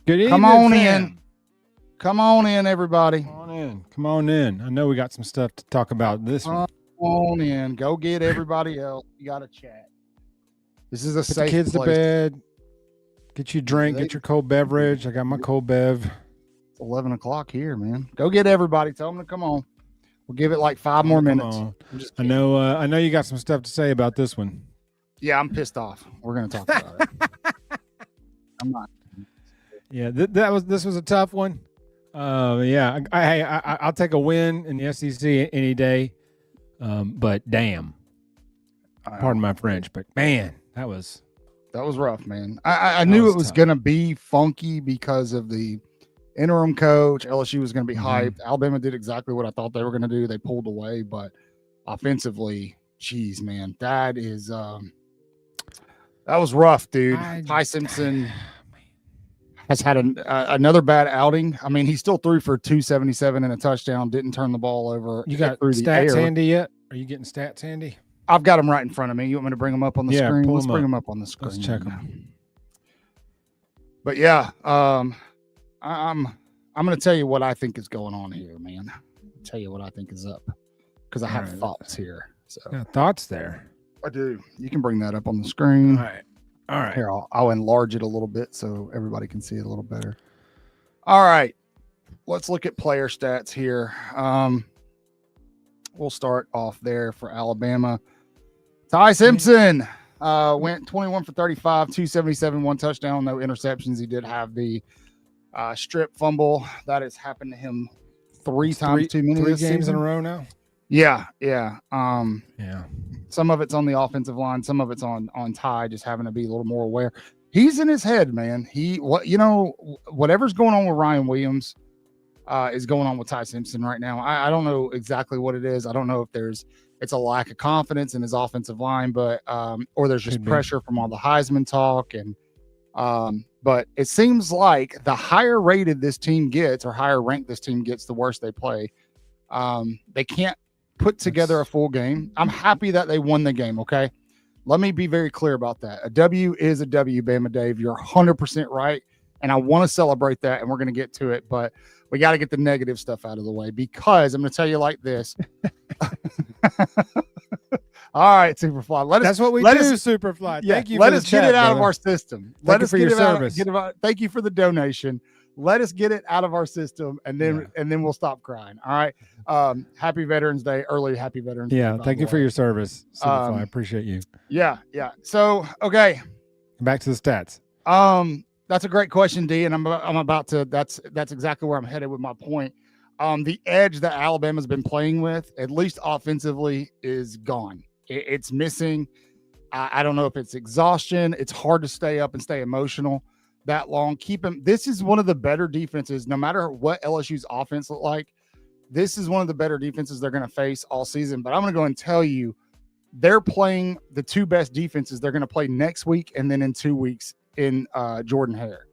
Good evening, Come on fam. in. Come on in, everybody. Come on in. Come on in. I know we got some stuff to talk about this one. Come on in. Go get everybody else. You got to chat. This is a Put the safe kids place. to bed. Get you a drink. Get your cold beverage. I got my cold bev. It's 11 o'clock here, man. Go get everybody. Tell them to come on. We'll give it like 5 more minutes. I know you got some stuff to say about this one. Yeah, I'm pissed off. We're going to talk about it. I'm not. Yeah, this was a tough one. Yeah, I'll take a win in the SEC any day. But damn, pardon my French, but man, that was rough, man. I knew it was going to be funky because of the interim coach. LSU was going to be hyped. Alabama did exactly what I thought they were going to do. They pulled away, but offensively, geez, man, that was rough, dude. Ty Simpson has had another bad outing. I mean, he still threw for 277 and a touchdown. Didn't turn the ball over. You got stats handy yet? Are you getting stats handy? I've got them right in front of me. You want me to bring them up on the screen? Let's bring them up on the screen. Let's check them. But yeah, I'm going to tell you what I think is going on here, man. I'll tell you what I think is up because I have thoughts here. So got thoughts there. I do. You can bring that up on the screen. All right. Here, I'll enlarge it a little bit so everybody can see it a little better. All right. Let's look at player stats here. We'll start off there for Alabama. Ty Simpson went 21 for 35, 277, 1 touchdown, no interceptions. He did have the strip fumble. That has happened to him 3 times, 2 minutes. 3 games in a row now? Yeah. Yeah. Some of it's on the offensive line. Some of it's on Ty, just having to be a little more aware. He's in his head, man. Whatever's going on with Ryan Williams is going on with Ty Simpson right now. I don't know exactly what it is. I don't know if it's a lack of confidence in his offensive line, but or there's just pressure from all the Heisman talk. And but it seems like the higher rated this team gets or higher ranked this team gets, the worse they play. They can't put together a full game. I'm happy that they won the game. Okay. Let me be very clear about that. A W is a W, Bama Dave. You're 100% right. And I want to celebrate that. And we're going to get to it, but we got to get the negative stuff out of the way because I'm going to tell you like this. All right, Superfly. That's what we do, Superfly. Yeah, thank you. Let us get it out of our system. Let us get it out. Thank you for the donation. Let us get it out of our system, and then we'll stop crying. All right. Happy Veterans Day. Early Happy Veterans Day. Yeah. Thank you for your service, Superfly. I appreciate you. Yeah. Yeah. So, okay. Back to the stats. That's a great question, D, and I'm about to. That's exactly where I'm headed with my point. The edge that Alabama's been playing with, at least offensively, is gone. It's missing. I don't know if it's exhaustion. It's hard to stay up and stay emotional that long. This is one of the better defenses, no matter what LSU's offense look like. This is one of the better defenses they're going to face all season. But I'm going to go and tell you, they're playing the 2 best defenses they're going to play next week and then in 2 weeks in Jordan Hare.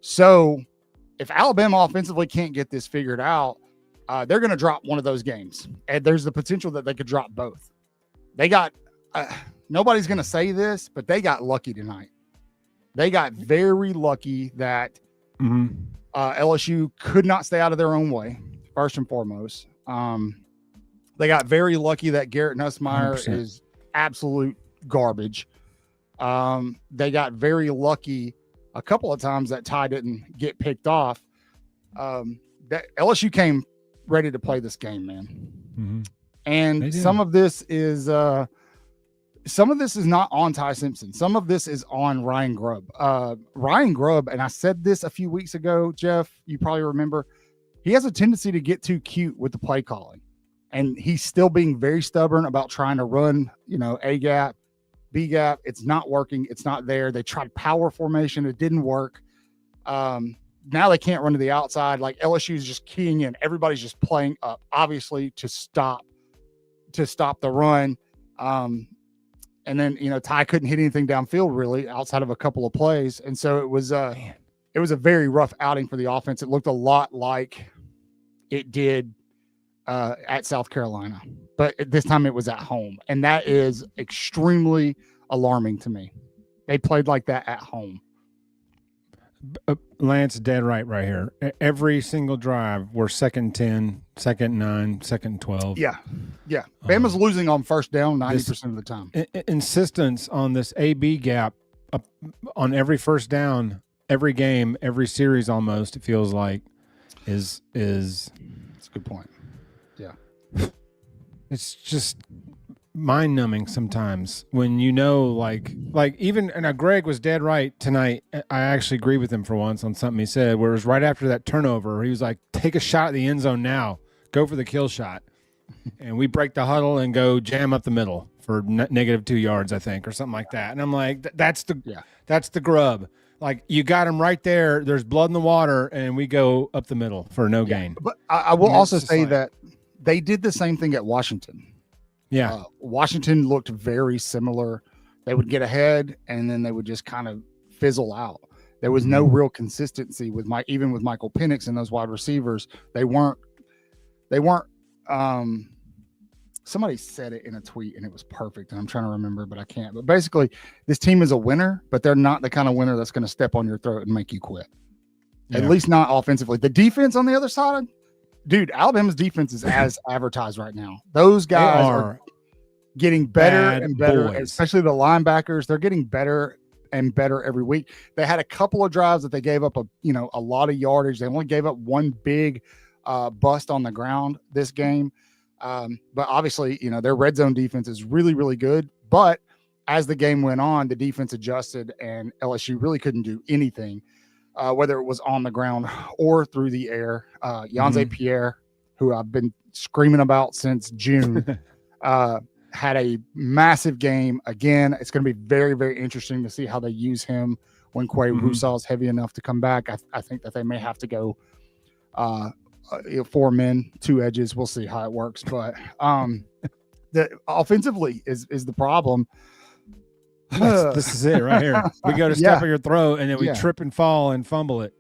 So if Alabama offensively can't get this figured out, they're going to drop one of those games. And there's the potential that they could drop both. They got nobody's going to say this, but they got lucky tonight. They got very lucky that LSU could not stay out of their own way, first and foremost. They got very lucky that Garrett Nussmeier 100%. is absolute garbage. They got very lucky a couple of times that Ty didn't get picked off. That LSU came ready to play this game, man. And some of this is not on Ty Simpson. Some of this is on Ryan Grubb. Ryan Grubb, and I said this a few weeks ago, Jeff, you probably remember, he has a tendency to get too cute with the play calling. And he's still being very stubborn about trying to run, A gap, B gap. It's not working. It's not there. They tried power formation. It didn't work. Now they can't run to the outside. Like LSU is just keying in. Everybody's just playing up, obviously, to stop the run. And then, Ty couldn't hit anything downfield really outside of a couple of plays. And so it was a very rough outing for the offense. It looked a lot like it did at South Carolina, but this time it was at home. And that is extremely alarming to me. They played like that at home. Lance dead right here. Every single drive, we're 2nd 10, 2nd 9, 2nd 12. Yeah. Bama's losing on first down 90% of the time. Insistence on this AB gap on every first down, every game, every series almost, it feels like, is That's a good point. Yeah. It's just mind-numbing sometimes when you know, like even, and now Greg was dead right tonight. I actually agree with him for once on something he said, where it was right after that turnover. He was like, take a shot at the end zone now. Go for the kill shot. And we break the huddle and go jam up the middle for -2 yards, I think, or something like that. And I'm like, that's the grub. Like, you got him right there. There's blood in the water, and we go up the middle for no gain. But I will also say that they did the same thing at Washington. Yeah. Washington looked very similar. They would get ahead, and then they would just kind of fizzle out. There was no real consistency with even with Michael Penix and those wide receivers. They weren't somebody said it in a tweet and it was perfect, and I'm trying to remember, but I can't. But basically, this team is a winner, but they're not the kind of winner that's going to step on your throat and make you quit. Yeah. At least not offensively. The defense on the other side, dude, Alabama's defense is as advertised right now. Those guys are getting better and better, especially the linebackers. They're getting better and better every week. They had a couple of drives that they gave up a lot of yardage. They only gave up one big bust on the ground this game. But obviously, their red zone defense is really, really good. But as the game went on, the defense adjusted and LSU really couldn't do anything, whether it was on the ground or through the air. Yanze Pierre, who I've been screaming about since June, had a massive game. Again, it's going to be very, very interesting to see how they use him when Quay Rousseau is heavy enough to come back. I think that they may have to go 4 men, 2 edges. We'll see how it works. But the offensively is the problem. This is it right here. We go to step on your throat, and then we trip and fall and fumble it.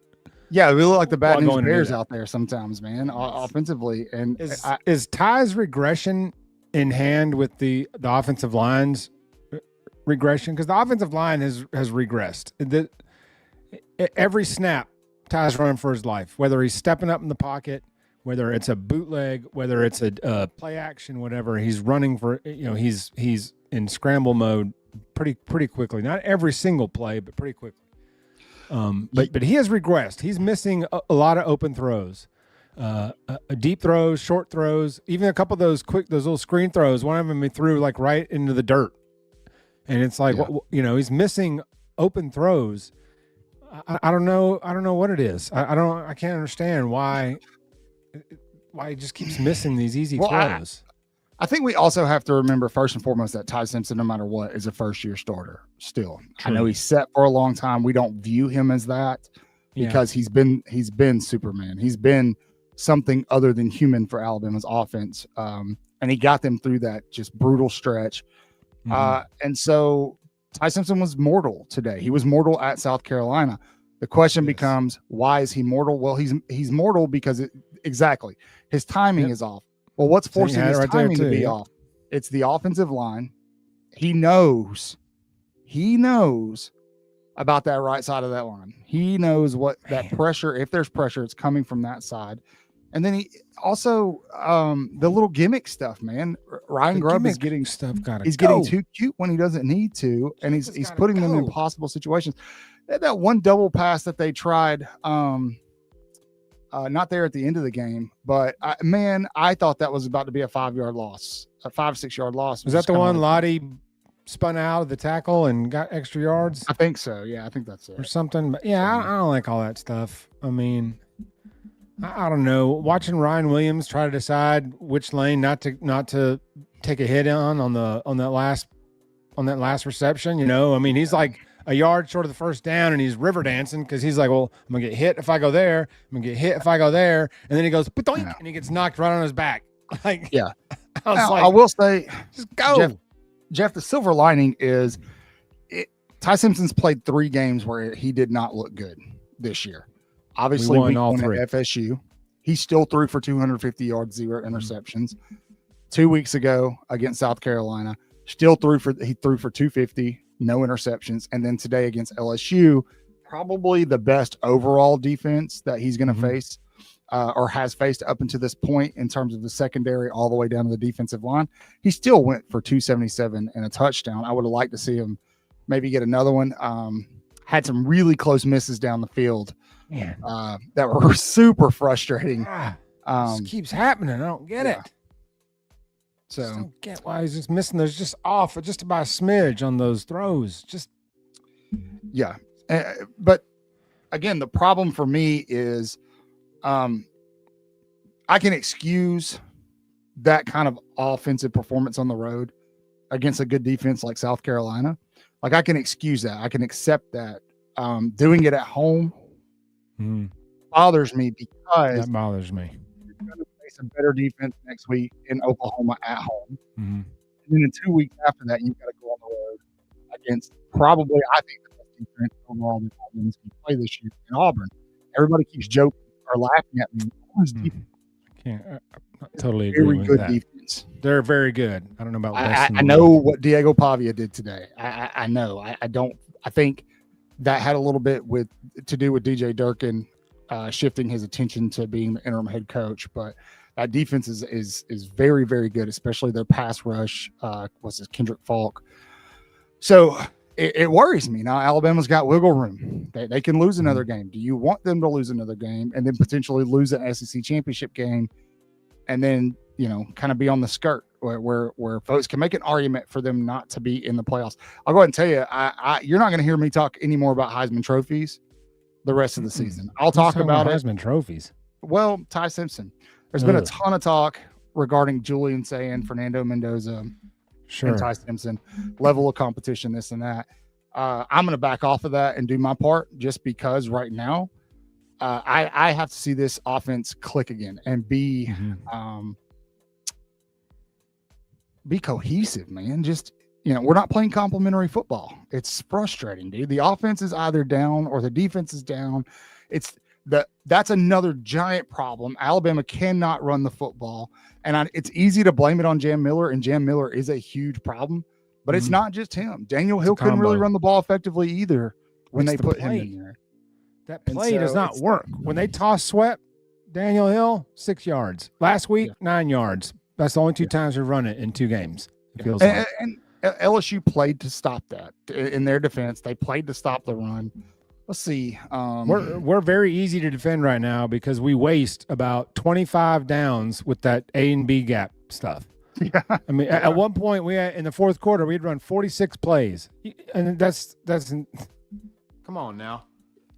Yeah, we look like the bad news bears out there sometimes, man, offensively. And is Ty's regression in hand with the offensive line's regression? Because the offensive line has regressed. Every snap, Ty's running for his life, whether he's stepping up in the pocket, whether it's a bootleg, whether it's a play action, whatever. He's running for, he's in scramble mode pretty quickly. Not every single play, but pretty quickly. But he has regressed. He's missing a lot of open throws, deep throws, short throws, even a couple of those little screen throws. One of them he threw like right into the dirt, and it's like he's missing open throws. I don't know what it is. I can't understand why he just keeps missing these easy throws. I think we also have to remember first and foremost that Ty Simpson, no matter what, is a first-year starter still. True. I know he's set for a long time. We don't view him as that because he's been Superman. He's been something other than human for Alabama's offense, and he got them through that just brutal stretch. And so Ty Simpson was mortal today. He was mortal at South Carolina. The question becomes, why is he mortal? Well, he's mortal because his timing is off. Well, what's forcing his timing to be off? It's the offensive line. He knows about that right side of that line. He knows what that pressure, if there's pressure, it's coming from that side. And then he also the little gimmick stuff, man. Ryan Grubb is getting getting too cute when he doesn't need to, and he's putting them in impossible situations. They had that one double pass that they tried. Not there at the end of the game, but I thought that was about to be a 5-yard loss, a 5-6 yard loss. Was that the one Lottie spun out of the tackle and got extra yards? I think so. Yeah, I think that's it. Or something. But I don't like all that stuff. I mean, I don't know. Watching Ryan Williams try to decide which lane not to take a hit on that last reception. I mean, he's like a yard short of the first down, and he's river dancing because he's like, well, I'm going to get hit if I go there. I'm going to get hit if I go there. And then he goes, and he gets knocked right on his back. Like, yeah. I will say, just go. Jeff, the silver lining is Ty Simpson's played 3 games where he did not look good this year. Obviously, we won at FSU. He still threw for 250 yards, 0 interceptions. 2 weeks ago against South Carolina, he threw for 250. No interceptions. And then today against LSU probably the best overall defense that he's going to Mm-hmm. face or has faced up until this point in terms of the secondary all the way down to the defensive line. He still went for 277 and a touchdown. I would have liked to see him maybe get another one. Had some really close misses down the field that were super frustrating. This keeps happening. I don't get it. So I don't get why he's just missing. There's just off just about a smidge on those throws. Just but again, the problem for me is I can excuse that kind of offensive performance on the road against a good defense like South Carolina. Like, I can excuse that. I can accept that. Doing it at home bothers me because that bothers me. you're going to face a better defense next week in Oklahoma at home. Mm-hmm. And then in 2 weeks after that, you've got to go on the road against probably, I think, the best defense overall that Auburn's going to play this year in Auburn. Everybody keeps joking or laughing at me. Auburn's defense I totally agree very with good that. Defense. They're very good. I don't know about I know what Diego Pavia did today. I know. I think that had a little bit to do with DJ Durkin shifting his attention to being the interim head coach, but that defense is very, very good, especially their pass rush. Was it Kendrick Falk? So it worries me. Now Alabama's got wiggle room. They can lose another game. Do you want them to lose another game and then potentially lose an SEC championship game, and then kind of be on the skirt where folks can make an argument for them not to be in the playoffs? I'll go ahead and tell you, you're not going to hear me talk any more about Heisman trophies the rest of the season. I'll talk about Heisman trophies. Well, Ty Simpson. There's been a ton of talk regarding Julian Sayin, Fernando Mendoza, and Ty Simpson, level of competition, this and that. I'm going to back off of that and do my part, just because right now I have to see this offense click again and be cohesive, man. Just, we're not playing complimentary football. It's frustrating, dude. The offense is either down or the defense is down. That's another giant problem. Alabama cannot run the football, and it's easy to blame it on Jam Miller, and Jam Miller is a huge problem, but it's not just him. Daniel Hill couldn't really run the ball effectively either when they put him in there. That play does not work. When they toss swept, Daniel Hill, 6 yards. Last week, 9 yards. That's the only two times we've run it in 2 games. It feels like. And LSU played to stop that. In their defense, they played to stop the run. Let's see. We're very easy to defend right now because we waste about 25 downs with that A and B gap stuff. Yeah. I mean, at one point in the fourth quarter, we'd run 46 plays, and that's come on now.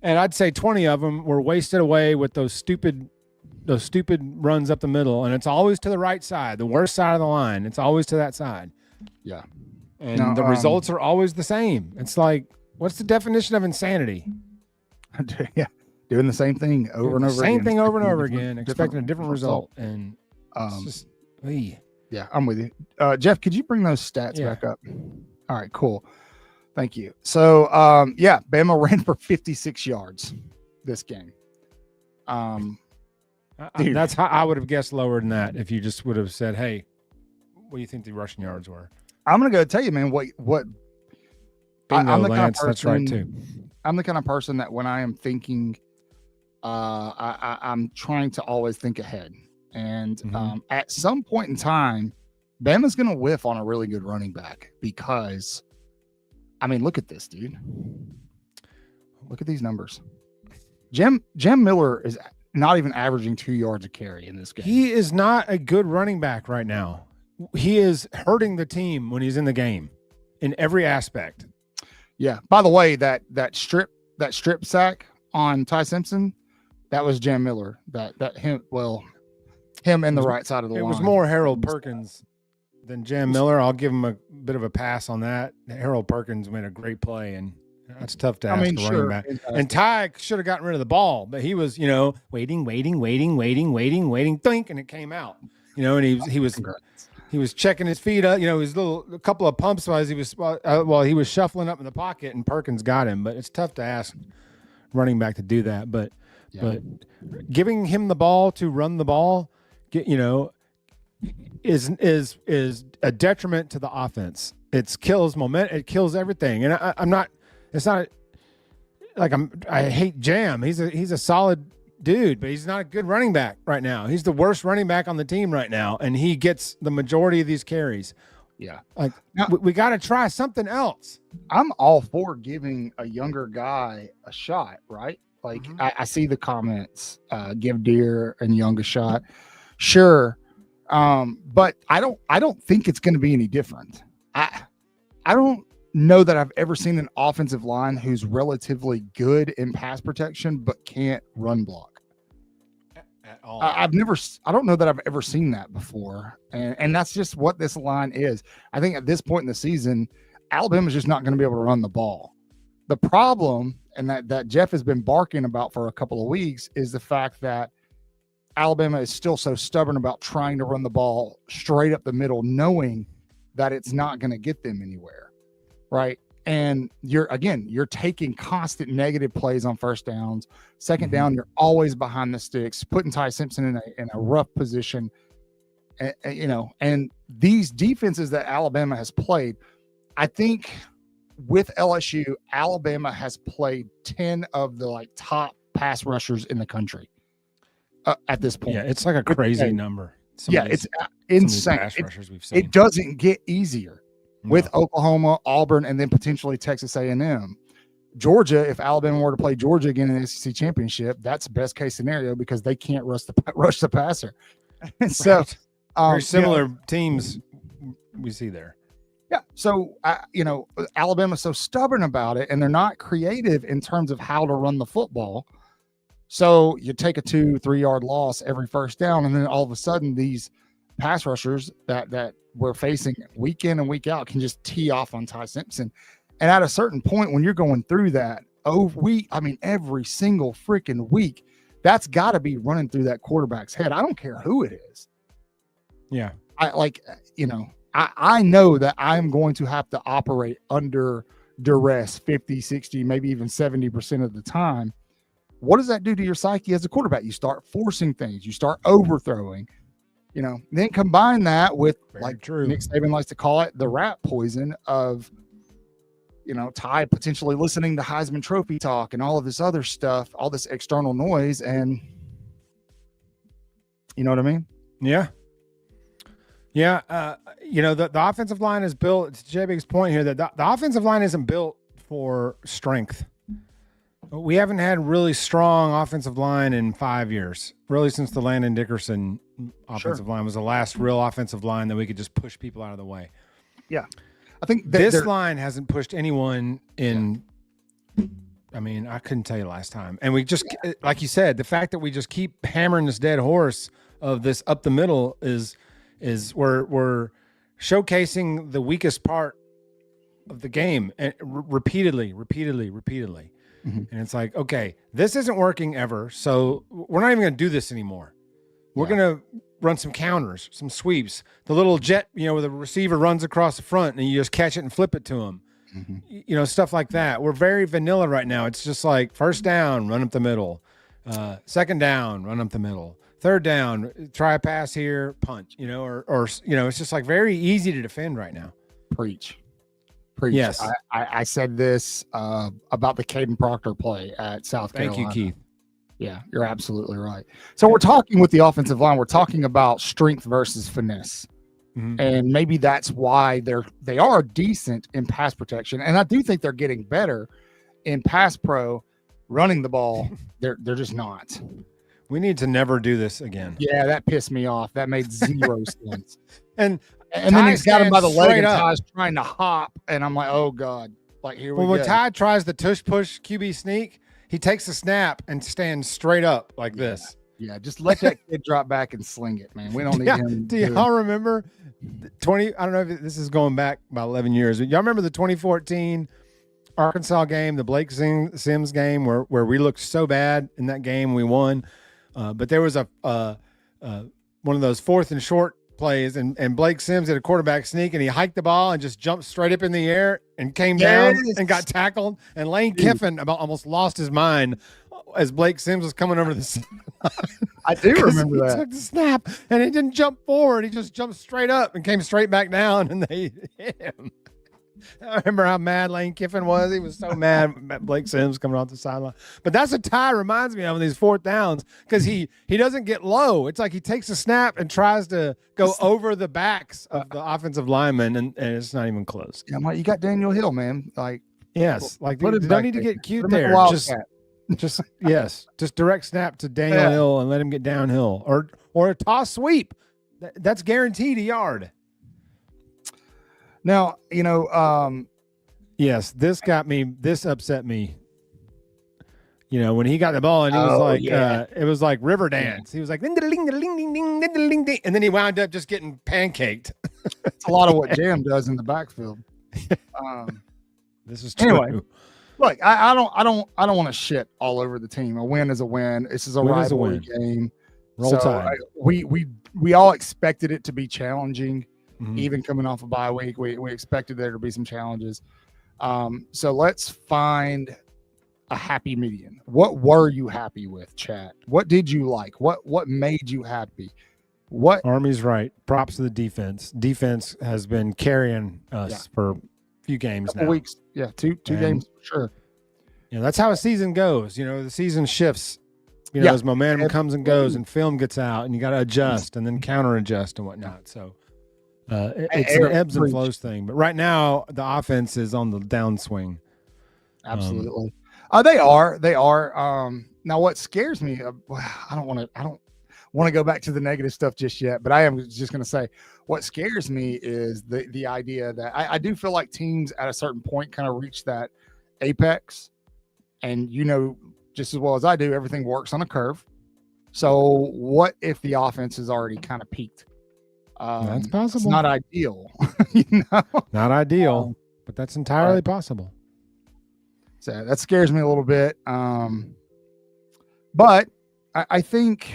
And I'd say 20 of them were wasted away with those stupid runs up the middle, and it's always to the right side, the worst side of the line. It's always to that side. Yeah. And the results are always the same. It's like, what's the definition of insanity? Yeah. Doing the same thing over and over again. Same thing over and over again, expecting a different result. And it's just, yeah, I'm with you. Jeff, could you bring those stats back up? All right, cool. Thank you. So, Bama ran for 56 yards this game. That's how I would have guessed lower than that if you just would have said, hey, what do you think the rushing yards were? I'm going to go tell you, man, what I'm the kind of person, that's right too. I'm the kind of person that when I am thinking, I'm trying to always think ahead. And at some point in time, Bama's going to whiff on a really good running back because, I mean, look at this, dude. Look at these numbers. Jam Miller is not even averaging 2 yards a carry in this game. He is not a good running back right now. He is hurting the team when he's in the game in every aspect. Yeah. By the way, that strip sack on Ty Simpson, that was Jam Miller. Him and the right side of the line. It was more Harold Perkins than Jam Miller. I'll give him a bit of a pass on that. Harold Perkins made a great play, and that's tough to ask a running back. And Ty should have gotten rid of the ball, but he was, waiting, think, and it came out. And he was checking his feet up. His a couple of pumps while he was shuffling up in the pocket, and Perkins got him. But it's tough to ask running back to do that. But giving him the ball to run the ball, is a detriment to the offense. It kills momentum. It kills everything. And I'm not. It's not I hate Jam. He's a solid dude, but he's not a good running back right now. He's the worst running back on the team right now, and he gets the majority of these carries. Yeah. Like we got to try something else. I'm all for giving a younger guy a shot, right? Like I see the comments, give Deere and Young a shot. Sure. But I don't think it's going to be any different. I don't know that I've ever seen an offensive line who's relatively good in pass protection, but can't run block at all. I don't know that I've ever seen that before. And that's just what this line is. I think at this point in the season, Alabama's just not going to be able to run the ball. The problem, and that Jeff has been barking about for a couple of weeks, is the fact that Alabama is still so stubborn about trying to run the ball straight up the middle, knowing that it's not going to get them anywhere, right? And you're taking constant negative plays on first downs. Second down, you're always behind the sticks, putting Ty Simpson in a rough position. And these defenses that Alabama has played, I think with LSU, Alabama has played 10 of the top pass rushers in in at this point. Yeah, it's like a crazy number. It's insane. It doesn't get easier with Oklahoma, Auburn, and then potentially Texas A&M. Georgia, if Alabama were to play Georgia again in the SEC championship, that's best case scenario because they can't rush the passer. So very similar teams we see there. Yeah. So, Alabama's so stubborn about it, and they're not creative in terms of how to run the football. So you take a 2-3 yard loss every first down, and then all of a sudden these pass rushers that we're facing week in and week out can just tee off on Ty Simpson. And at a certain point when you're going through that, every single freaking week, that's got to be running through that quarterback's head. I don't care who it is. Yeah. I know that I'm going to have to operate under duress 50, 60, maybe even 70% of the time. What does that do to your psyche as a quarterback? You start forcing things. You start overthrowing. Then combine that with, Nick Saban likes to call it, the rat poison of, Ty potentially listening to Heisman Trophy talk and all of this other stuff, all this external noise. And you know what I mean? Yeah. Yeah. The offensive line is built, to J-Big's point here, that the offensive line isn't built for strength. We haven't had really strong offensive line in 5 years, really since the Landon Dickerson offensive line was the last real offensive line that we could just push people out of the way. Yeah. I think this line hasn't pushed anyone in. I mean, I couldn't tell you last time. And we just, like you said, the fact that we just keep hammering this dead horse of this up the middle is we're showcasing the weakest part of the game and repeatedly. And it's like, okay, this isn't working ever. So we're not even going to do this anymore. We're going to run some counters, some sweeps, the little jet, where the receiver runs across the front and you just catch it and flip it to him. Stuff like that. We're very vanilla right now. It's just like first down, run up the middle. Second down, run up the middle. Third down, try a pass here, punt, or it's just like very easy to defend right now. Preach. Yes. I said this about the Caden Proctor play at South Carolina. Thank you, Keith. Yeah, you're absolutely right. So we're talking with the offensive line. We're talking about strength versus finesse. And maybe that's why they are decent in pass protection. And I do think they're getting better in pass pro running the ball. They're just not. We need to never do this again. Yeah, that pissed me off. That made zero sense. And then he's got him by the leg and Ty's trying to hop. And I'm like, oh, God. Like, here we go. When Ty tries the tush push QB sneak, he takes a snap and stands straight up like this. Yeah, just let that kid drop back and sling it, man. We don't need him. Do y'all remember I don't know if this is going back about 11 years. Y'all remember the 2014 Arkansas game, the Blake Sims game where we looked so bad in that game, we won. But there was a one of those 4th and short plays, and Blake Sims did a quarterback sneak, and he hiked the ball and just jumped straight up in the air and came down and got tackled. And Lane Kiffin almost lost his mind as Blake Sims was coming over the sideline. I do remember that. He took the snap, and he didn't jump forward. He just jumped straight up and came straight back down, and they hit him. I remember how mad Lane Kiffin was. He was so mad at Blake Sims coming off the sideline. But that's what Ty reminds me of these fourth downs because he doesn't get low. It's like he takes a snap and tries to go over the backs of the offensive linemen, and it's not even close. Yeah, you got Daniel Hill, man. Like, yes, like they don't need to get cute there. Just direct snap to Daniel Hill and let him get downhill, or a toss sweep. That's guaranteed a yard. Now, yes, this upset me. When he got the ball and he was it was like river dance. He was like, ding, ding, ding, ding, ding, ding, ding, and then he wound up just getting pancaked. It's a lot of what Jam does in the backfield. This is true. Anyway, look, I don't want to shit all over the team. A win is a win. This is a rivalry game. Roll Tide. We all expected it to be challenging. Mm-hmm. Even coming off a bye week, we expected there to be some challenges. So let's find a happy median. What were you happy with, chat? What did you like? What made you happy? What Army's right. Props to the defense. Defense has been carrying us for a few games now. Weeks. Yeah, two games for sure. That's how a season goes. The season shifts. As momentum comes and goes and film gets out and you got to adjust and then counter adjust and whatnot. So it's an ebbs and flows thing, but right now the offense is on the downswing. Absolutely. They are. Now what scares me, I don't want to go back to the negative stuff just yet, but I am just going to say what scares me is the idea that I do feel like teams at a certain point kind of reach that apex, and just as well as I do, everything works on a curve. So what if the offense has already kind of peaked? That's possible. It's not ideal, Not ideal, but that's entirely possible. So that scares me a little bit. But I think,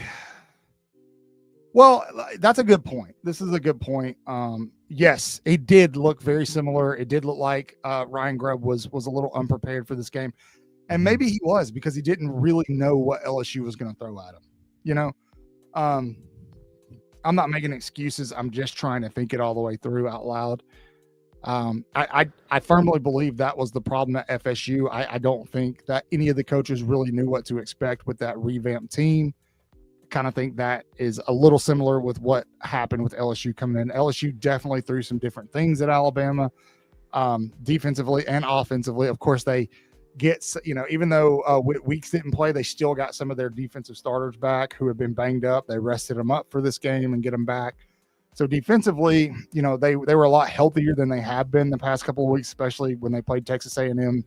well, that's a good point. This is a good point. Yes, it did look very similar. It did look like Ryan Grubb was a little unprepared for this game. And maybe he was because he didn't really know what LSU was going to throw at him. I'm not making excuses. I'm just trying to think it all the way through out loud. I firmly believe that was the problem at FSU. I don't think that any of the coaches really knew what to expect with that revamped team. Kind of think that is a little similar with what happened with LSU coming in. LSU definitely threw some different things at Alabama, defensively and offensively. Of course, they get, even though Weeks didn't play, they still got some of their defensive starters back who had been banged up. They rested them up for this game and get them back. So defensively, they were a lot healthier than they have been the past couple of weeks, especially when they played Texas A&M.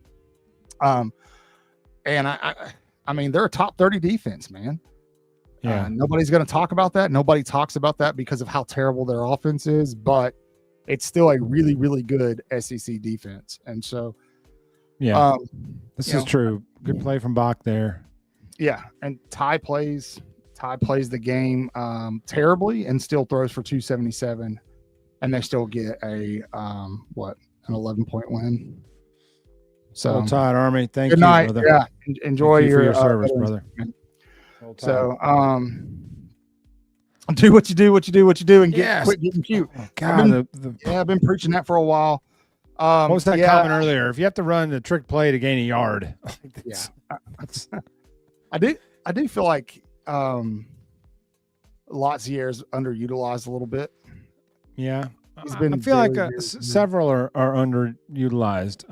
And I mean, they're a top 30 defense, man. Yeah. Nobody's going to talk about that. Nobody talks about that because of how terrible their offense is, but it's still a really, really good SEC defense. And so, this is true. Good play from Bach there. Yeah, and Ty plays the game terribly and still throws for 277, and they still get an 11-point win. So, well, Todd Army, thank good you, night. brother. Yeah, enjoy your service, brother. So, do what you do, and quit getting cute. Oh, God, I've been preaching that for a while. What was that comment earlier? If you have to run the trick play to gain a yard, I do feel like Latzier's underutilized a little bit. Yeah, he's been. I feel like several are underutilized.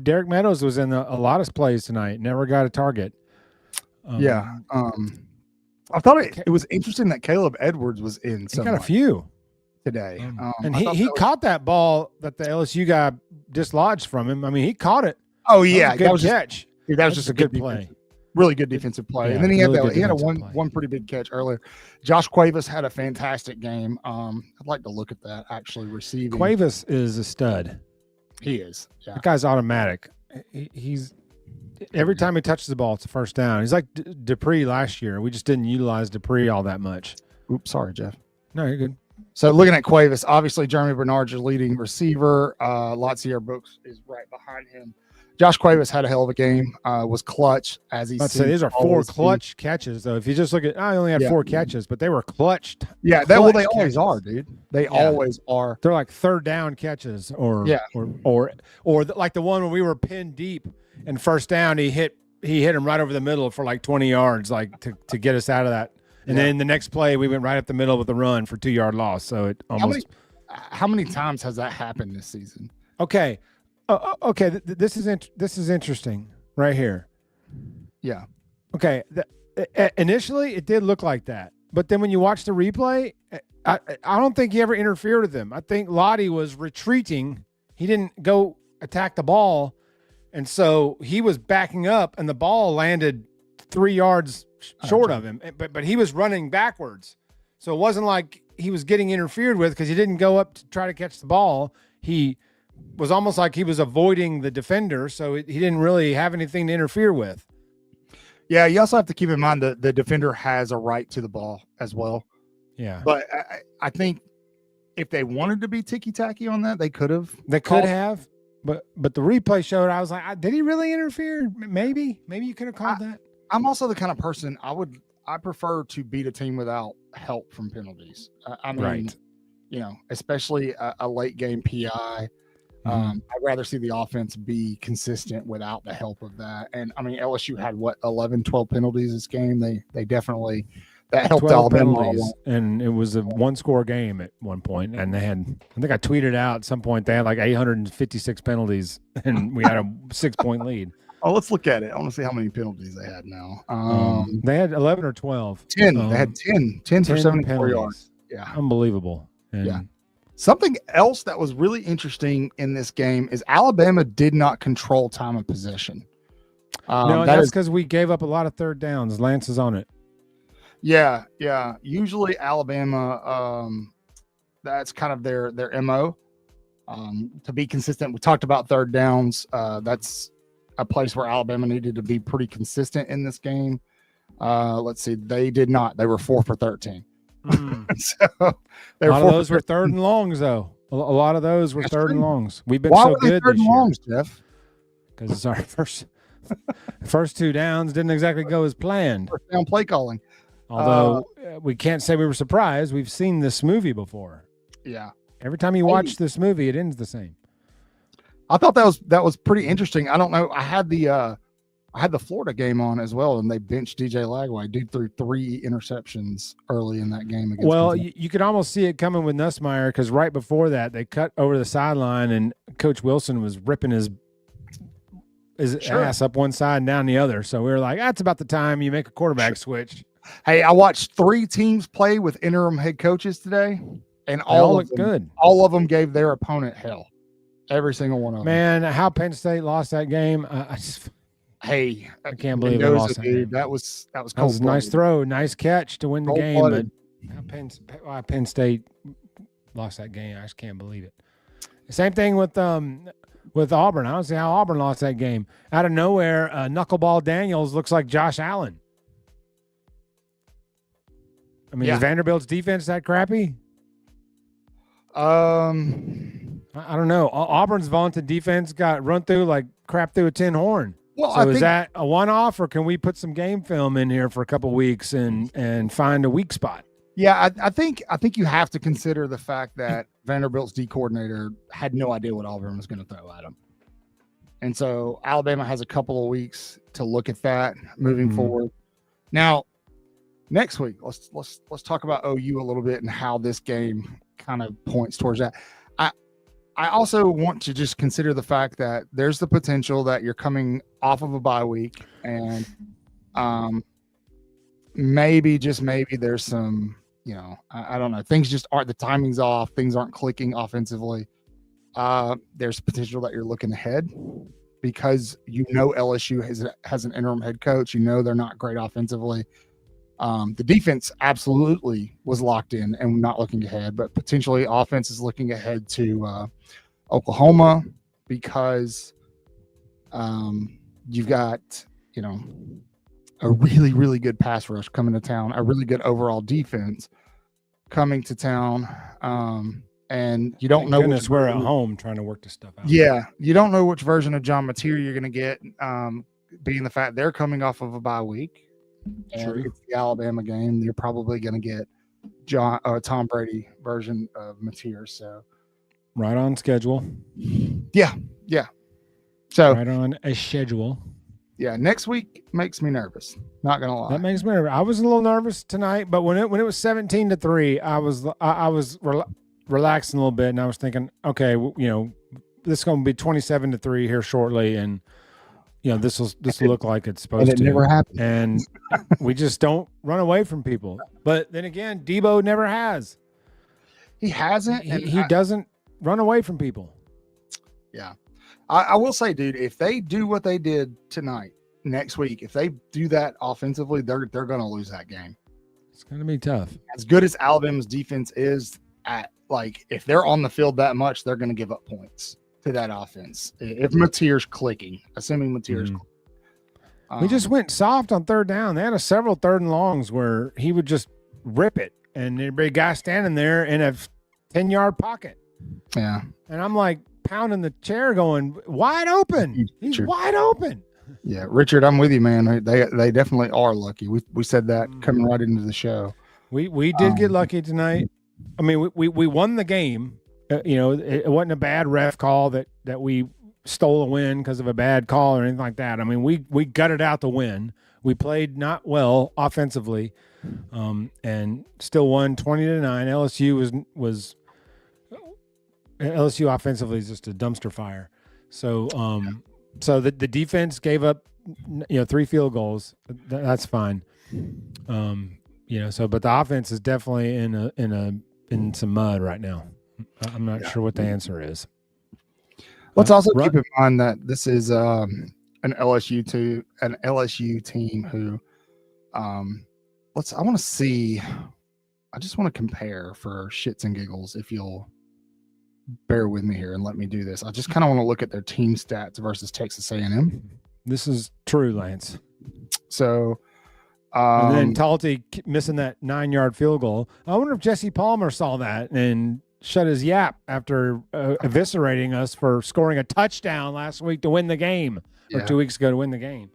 Derek Meadows was in a lot of plays tonight. Never got a target. I thought it was interesting that Caleb Edwards was in. He got a few today, and he caught that ball that the LSU guy dislodged from him. I mean, he caught it. Oh yeah, that was a good catch. That was just a good play. Really good defensive play. Yeah, and then he really had one pretty big catch earlier. Josh Cuevas had a fantastic game. I'd like to look at that actually receiving. Cuevas is a stud. He is. Yeah. That guy's automatic. He's every time he touches the ball, it's a first down. He's like Dupree last year. We just didn't utilize Dupree all that much. Oops, sorry, Jeff. No, you're good. So looking at Cuevas, obviously Jeremy Bernard's your leading receiver. Latzier Brooks is right behind him. Josh Cuevas had a hell of a game. Was clutch as he. I'd say these are 4 clutch catches, though. If you just look at, I only had 4 catches, but they were clutched. Yeah, they always are, dude. They always are. They're like third down catches, or like the one when we were pinned deep and first down, he hit him right over the middle for like 20 yards, like to get us out of that. And then the next play, we went right up the middle with a run for 2-yard loss. So it almost. How many times has that happened this season? Okay. This is interesting right here. Yeah. Okay. Initially, it did look like that, but then when you watch the replay, I don't think he ever interfered with him. I think Lottie was retreating. He didn't go attack the ball, and so he was backing up, and the ball landed 3 yards short of him. But he was running backwards, so it wasn't like he was getting interfered with because he didn't go up to try to catch the ball. He was almost like he was avoiding the defender, so he didn't really have anything to interfere with. Yeah, you also have to keep in mind that the defender has a right to the ball as well. Yeah. But I think if they wanted to be ticky-tacky on that, they could have. They could have, but the replay showed, I was like, did he really interfere? Maybe you could have called that. I'm also the kind of person, I prefer to beat a team without help from penalties. I mean, right. You know, especially a late game PI. I'd rather see the offense be consistent without the help of that. And I mean, LSU had 11, 12 penalties this game. They definitely, that helped Alabama. And it was a 1-score game at one point. And they had, I think I tweeted out at some point, they had like 856 penalties and we had a 6-point lead. Oh, let's look at it. I want to see how many penalties they had now. They had 11 or 12. 10. They had 10 for 74 penalties. yards. Yeah. Unbelievable. And yeah. Something else that was really interesting in this game is Alabama did not control time of possession. No, that's because we gave up a lot of third downs. Lance is on it. Yeah. Usually Alabama, that's kind of their MO. To be consistent, we talked about third downs. That's a place where Alabama needed to be pretty consistent in this game. Let's see, they did not. They were 4 for 13. So a lot of those were third and longs, though. A lot of those were third and longs. We've been so good this year. Longs, Jeff? Because it's our first 2 downs didn't exactly go as planned. First down play calling. Although we can't say we were surprised. We've seen this movie before. Yeah. Every time you watch this movie, it ends the same. I thought that was pretty interesting. I don't know. I had the Florida game on as well, and they benched DJ Lagway. Dude threw 3 interceptions early in that game. Well, you could almost see it coming with Nussmeier because right before that, they cut over the sideline, and Coach Wilson was ripping his ass up one side and down the other. So we were like, that's about the time you make a quarterback switch. Hey, I watched 3 teams play with interim head coaches today, and all looked good. All of them gave their opponent hell. Every single one of them. Man, how Penn State lost that game. Hey, I can't believe they lost that game. That was cold. That was a nice throw, nice catch to win the game. But Penn State lost that game. I just can't believe it. Same thing with Auburn. I don't see how Auburn lost that game. Out of nowhere, Knuckleball Daniels looks like Josh Allen. I mean, is Vanderbilt's defense that crappy? I don't know. Auburn's vaunted defense got run through like crap through a tin horn. Well, so is that a one-off, or can we put some game film in here for a couple of weeks and find a weak spot? Yeah, I think you have to consider the fact that Vanderbilt's D coordinator had no idea what Auburn was going to throw at him, and so Alabama has a couple of weeks to look at that moving forward. Now, next week, let's talk about OU a little bit and how this game kind of points towards that. I also want to just consider the fact that there's the potential that you're coming off of a bye week, and maybe there's some, I don't know, things just aren't, the timing's off, things aren't clicking offensively. There's potential that you're looking ahead because LSU has an interim head coach. They're not great offensively. The defense absolutely was locked in and not looking ahead, but potentially offense is looking ahead to Oklahoma because you've got, a really, really good pass rush coming to town, a really good overall defense coming to town. and you don't Thank know. Goodness, we're at home trying to work this stuff out. Yeah, you don't know which version of John Mateer you're going to get, being the fact they're coming off of a bye week. And it's the Alabama game. You're probably going to get Tom Brady version of Mateer. So right on schedule. Yeah. So right on a schedule. Yeah, next week makes me nervous. Not gonna lie. That makes me nervous. I was a little nervous tonight, but when it was 17-3, I was relaxing a little bit, and I was thinking, okay, this is going to be 27-3 here shortly, and this will look like it's supposed to. And it never happened. And we just don't run away from people. But then again, Debo never has. He hasn't. He doesn't run away from people. Yeah. I will say, dude, if they do what they did tonight, next week, if they do that offensively, they're going to lose that game. It's going to be tough. As good as Alabama's defense is if they're on the field that much, they're going to give up points to that offense. If Mateer's clicking, assuming Mateer's clicking. We just went soft on third down. They had several 3rd and longs where he would just rip it, and there'd be a guy standing there in a 10-yard pocket. Yeah. And I'm like pounding the chair going, wide open. He's wide open. Yeah, Richard, I'm with you, man. They definitely are lucky. We said that coming right into the show. We did get lucky tonight. I mean, we won the game. It wasn't a bad ref call that we stole a win because of a bad call or anything like that. I mean, we gutted out the win. We played not well offensively, and still won 20-9. LSU offensively is just a dumpster fire. So the defense gave up 3 field goals. That's fine. But the offense is definitely in some mud right now. I'm not sure what the answer is. Let's also keep in mind that this is an LSU team who I just want to compare for shits and giggles, if you'll bear with me here and let me do this. I just kind of want to look at their team stats versus Texas A&M. This is true, Lance. So and then Talty missing that 9-yard field goal. I wonder if Jesse Palmer saw that and shut his yap after eviscerating us for scoring a touchdown last week to win the game, or 2 weeks ago to win the game.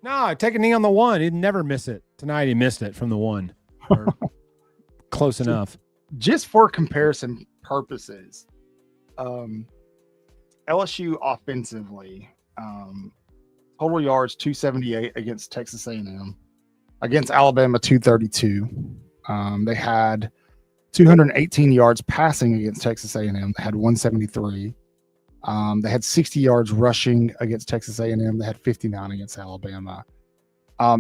No, take a knee on the 1. He'd never miss it. Tonight he missed it from the 1. Close enough. Just for comparison purposes, LSU offensively, total yards 278 against Texas A&M, against Alabama 232. They had 218 yards passing against Texas A&M. They had 173. They had 60 yards rushing against Texas A&M. They had 59 against Alabama.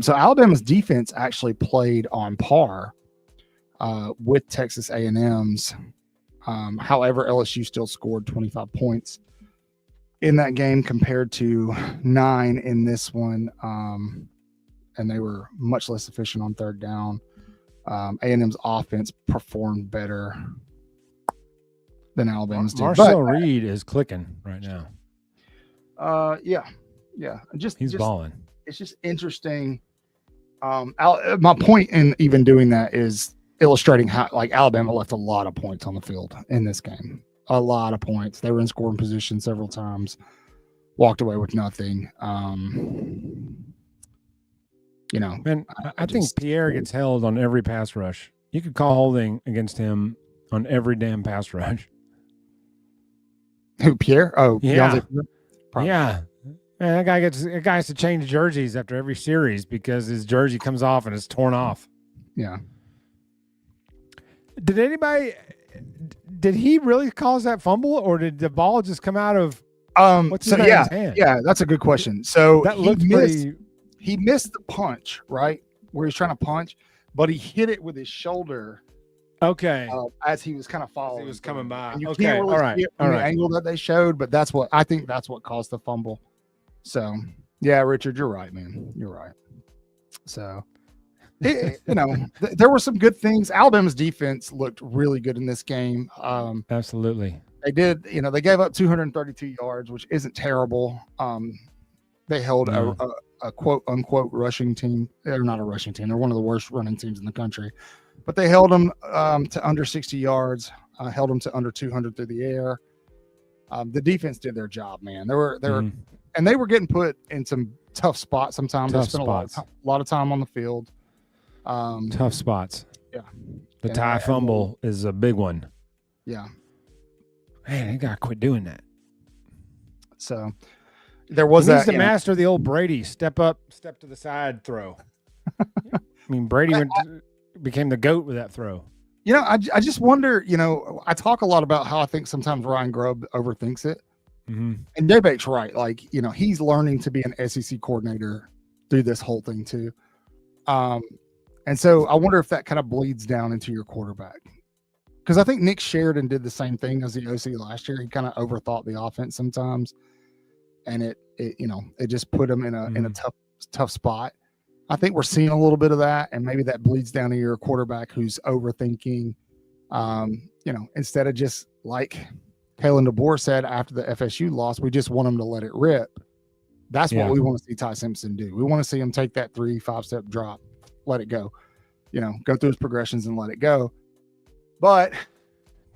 So Alabama's defense actually played on par with Texas A&M's. However, LSU still scored 25 points in that game compared to 9 in this one. And they were much less efficient on third down. A&M's offense performed better than Alabama's did. Marcel Reed is clicking right now. Yeah. He's balling. It's just interesting. My point in even doing that is illustrating how Alabama left a lot of points on the field in this game. A lot of points. They were in scoring position several times, walked away with nothing. Man, I think Pierre gets held on every pass rush. You could call holding against him on every damn pass rush. Who, Pierre? Oh, yeah. Yeah. Man, that guy has to change jerseys after every series because his jersey comes off and it's torn off. Yeah. Did he really cause that fumble, or did the ball just come out of what's his hand? Yeah, that's a good question. So that looked pretty. He missed the punch, right? Where he's trying to punch, but he hit it with his shoulder. Okay. As he was kind of following. He was coming by. And you can't really see it from the angle that they showed, but I think that's what caused the fumble. So, yeah, Richard, you're right, man. You're right. So, there were some good things. Alabama's defense looked really good in this game. Absolutely. They did, they gave up 232 yards, which isn't terrible. They held a quote unquote rushing team. They're not a rushing team. They're one of the worst running teams in the country. but they held them to under 60 yards, held them to under 200 through the air. The defense did their job, man. They were and they were getting put in some tough spots sometimes. They spent a lot of time on the field. Tough spots. Yeah. The tie fumble is a big one. Yeah. Man, they got to quit doing that. So there was he that. Needs to master the old Brady step up, step to the side throw. I mean, Brady became the GOAT with that throw. You know, I just wonder, you know, I talk a lot about how I think sometimes Ryan Grubb overthinks it. Mm-hmm. And Daybach's right. Like, you know, he's learning to be an SEC coordinator through this whole thing too. And so I wonder if that kind of bleeds down into your quarterback. Because I think Nick Sheridan did the same thing as the OC last year. He kind of overthought the offense sometimes. And it you know, it just put him in a tough spot. I think we're seeing a little bit of that, and maybe that bleeds down to your quarterback who's overthinking. You know, instead of just like Kalen DeBoer said after the FSU loss, we just want him to let it rip. That's what we want to see Ty Simpson do. We want to see him take that 3-5 step drop, let it go. You know, go through his progressions and let it go. But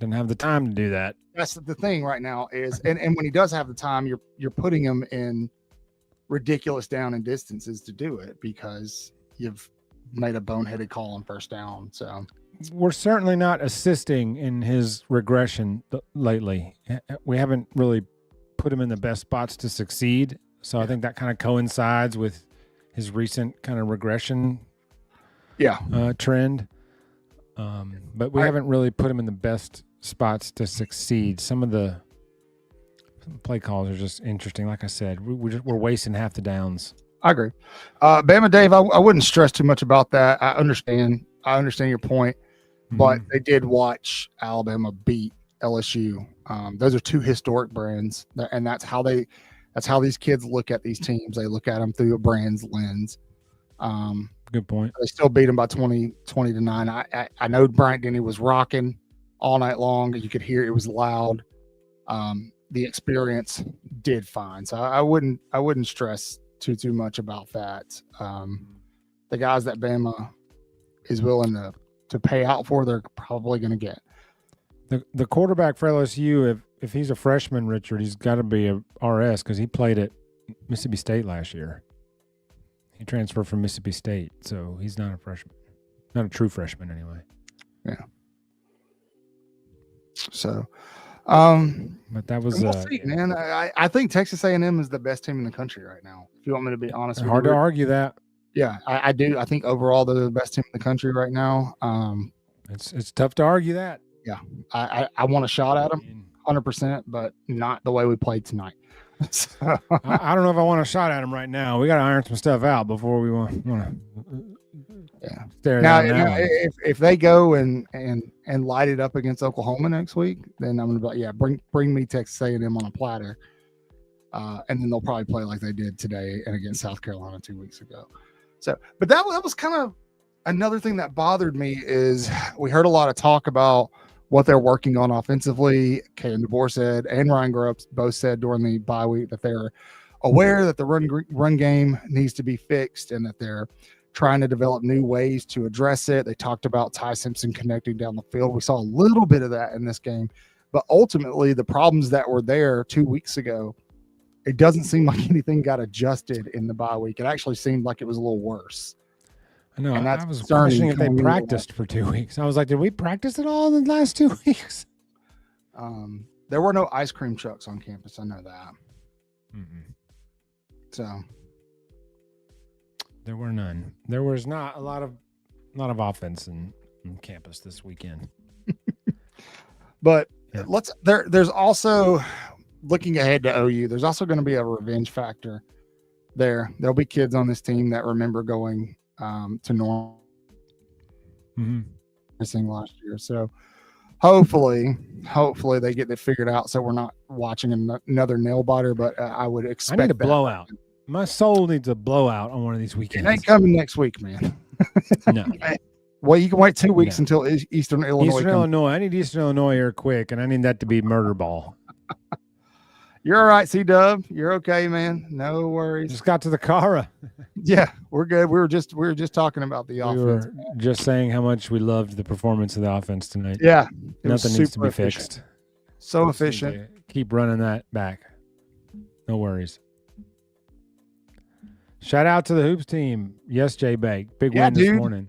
didn't have the time to do that. That's the thing right now is, and when he does have the time, you're putting him in ridiculous down and distances to do it because you've made a boneheaded call on first down. So we're certainly not assisting in his regression lately. We haven't really put him in the best spots to succeed. So I think that kind of coincides with his recent kind of regression trend. But we haven't really put him in the best spots to succeed. Some of the play calls are just interesting. Like I said, we're wasting half the downs. I agree. Bama Dave, I wouldn't stress too much about that. I understand your point, but they did watch Alabama beat LSU. Those are two historic brands, and that's how these kids look at these teams. They look at them through a brand's lens. Good point. They still beat them by 20-9. I know Bryant Denny was rocking all night long. You could hear it was loud. The experience did fine. So I wouldn't stress too much about that. The guys that Bama is willing to pay out for, they're probably going to get. The quarterback for LSU, if he's a freshman, Richard, he's got to be a RS because he played at Mississippi State last year. He transferred from Mississippi State, so he's not a freshman. Not a true freshman anyway. Yeah. So, but that was we'll see, man. I think Texas A&M is the best team in the country right now. If you want me to be honest, hard to argue that. Yeah, I do. I think overall they're the best team in the country right now. It's tough to argue that. Yeah, I want a shot at them, 100%, but not the way we played tonight. So, I don't know if I want a shot at him right now. We got to iron some stuff out before we want to. Yeah. Stare now, if they go and light it up against Oklahoma next week, then I'm gonna be bring me Texas A&M on a platter, and then they'll probably play like they did today and against South Carolina 2 weeks ago. So, but that was kind of another thing that bothered me is we heard a lot of talk about what they're working on offensively. Kalen DeBoer said, and Ryan Grubb both said during the bye week that they're aware that the run game needs to be fixed and that they're trying to develop new ways to address it. They talked about Ty Simpson connecting down the field. We saw a little bit of that in this game, but ultimately the problems that were there 2 weeks ago, it doesn't seem like anything got adjusted in the bye week. It actually seemed like it was a little worse. I know. I was questioning if they practiced for 2 weeks. I was like, did we practice at all in the last 2 weeks? There were no ice cream trucks on campus. I know that. Mm-mm. So there were none. There was not a lot of offense on campus this weekend. But there's also, looking ahead to OU, there's also going to be a revenge factor there. There'll be kids on this team that remember going to North missing last year. So hopefully they get it figured out so we're not watching another nail biter, but I would expect I need a blowout. My soul needs a blowout on one of these weekends. It ain't coming next week, man. No. Well, you can wait 2 weeks until Eastern Illinois. I need Eastern Illinois here quick, and I need that to be murder ball. You're all right, C-Dub. You're okay, man. No worries. Just got to the Cara. Yeah, we're good. We were just talking about the offense. We were just saying how much we loved the performance of the offense tonight. Yeah. Nothing needs to be fixed. So efficient. Keep running that back. No worries. Shout out to the Hoops team. Yes, Jay Bake. Big win this morning.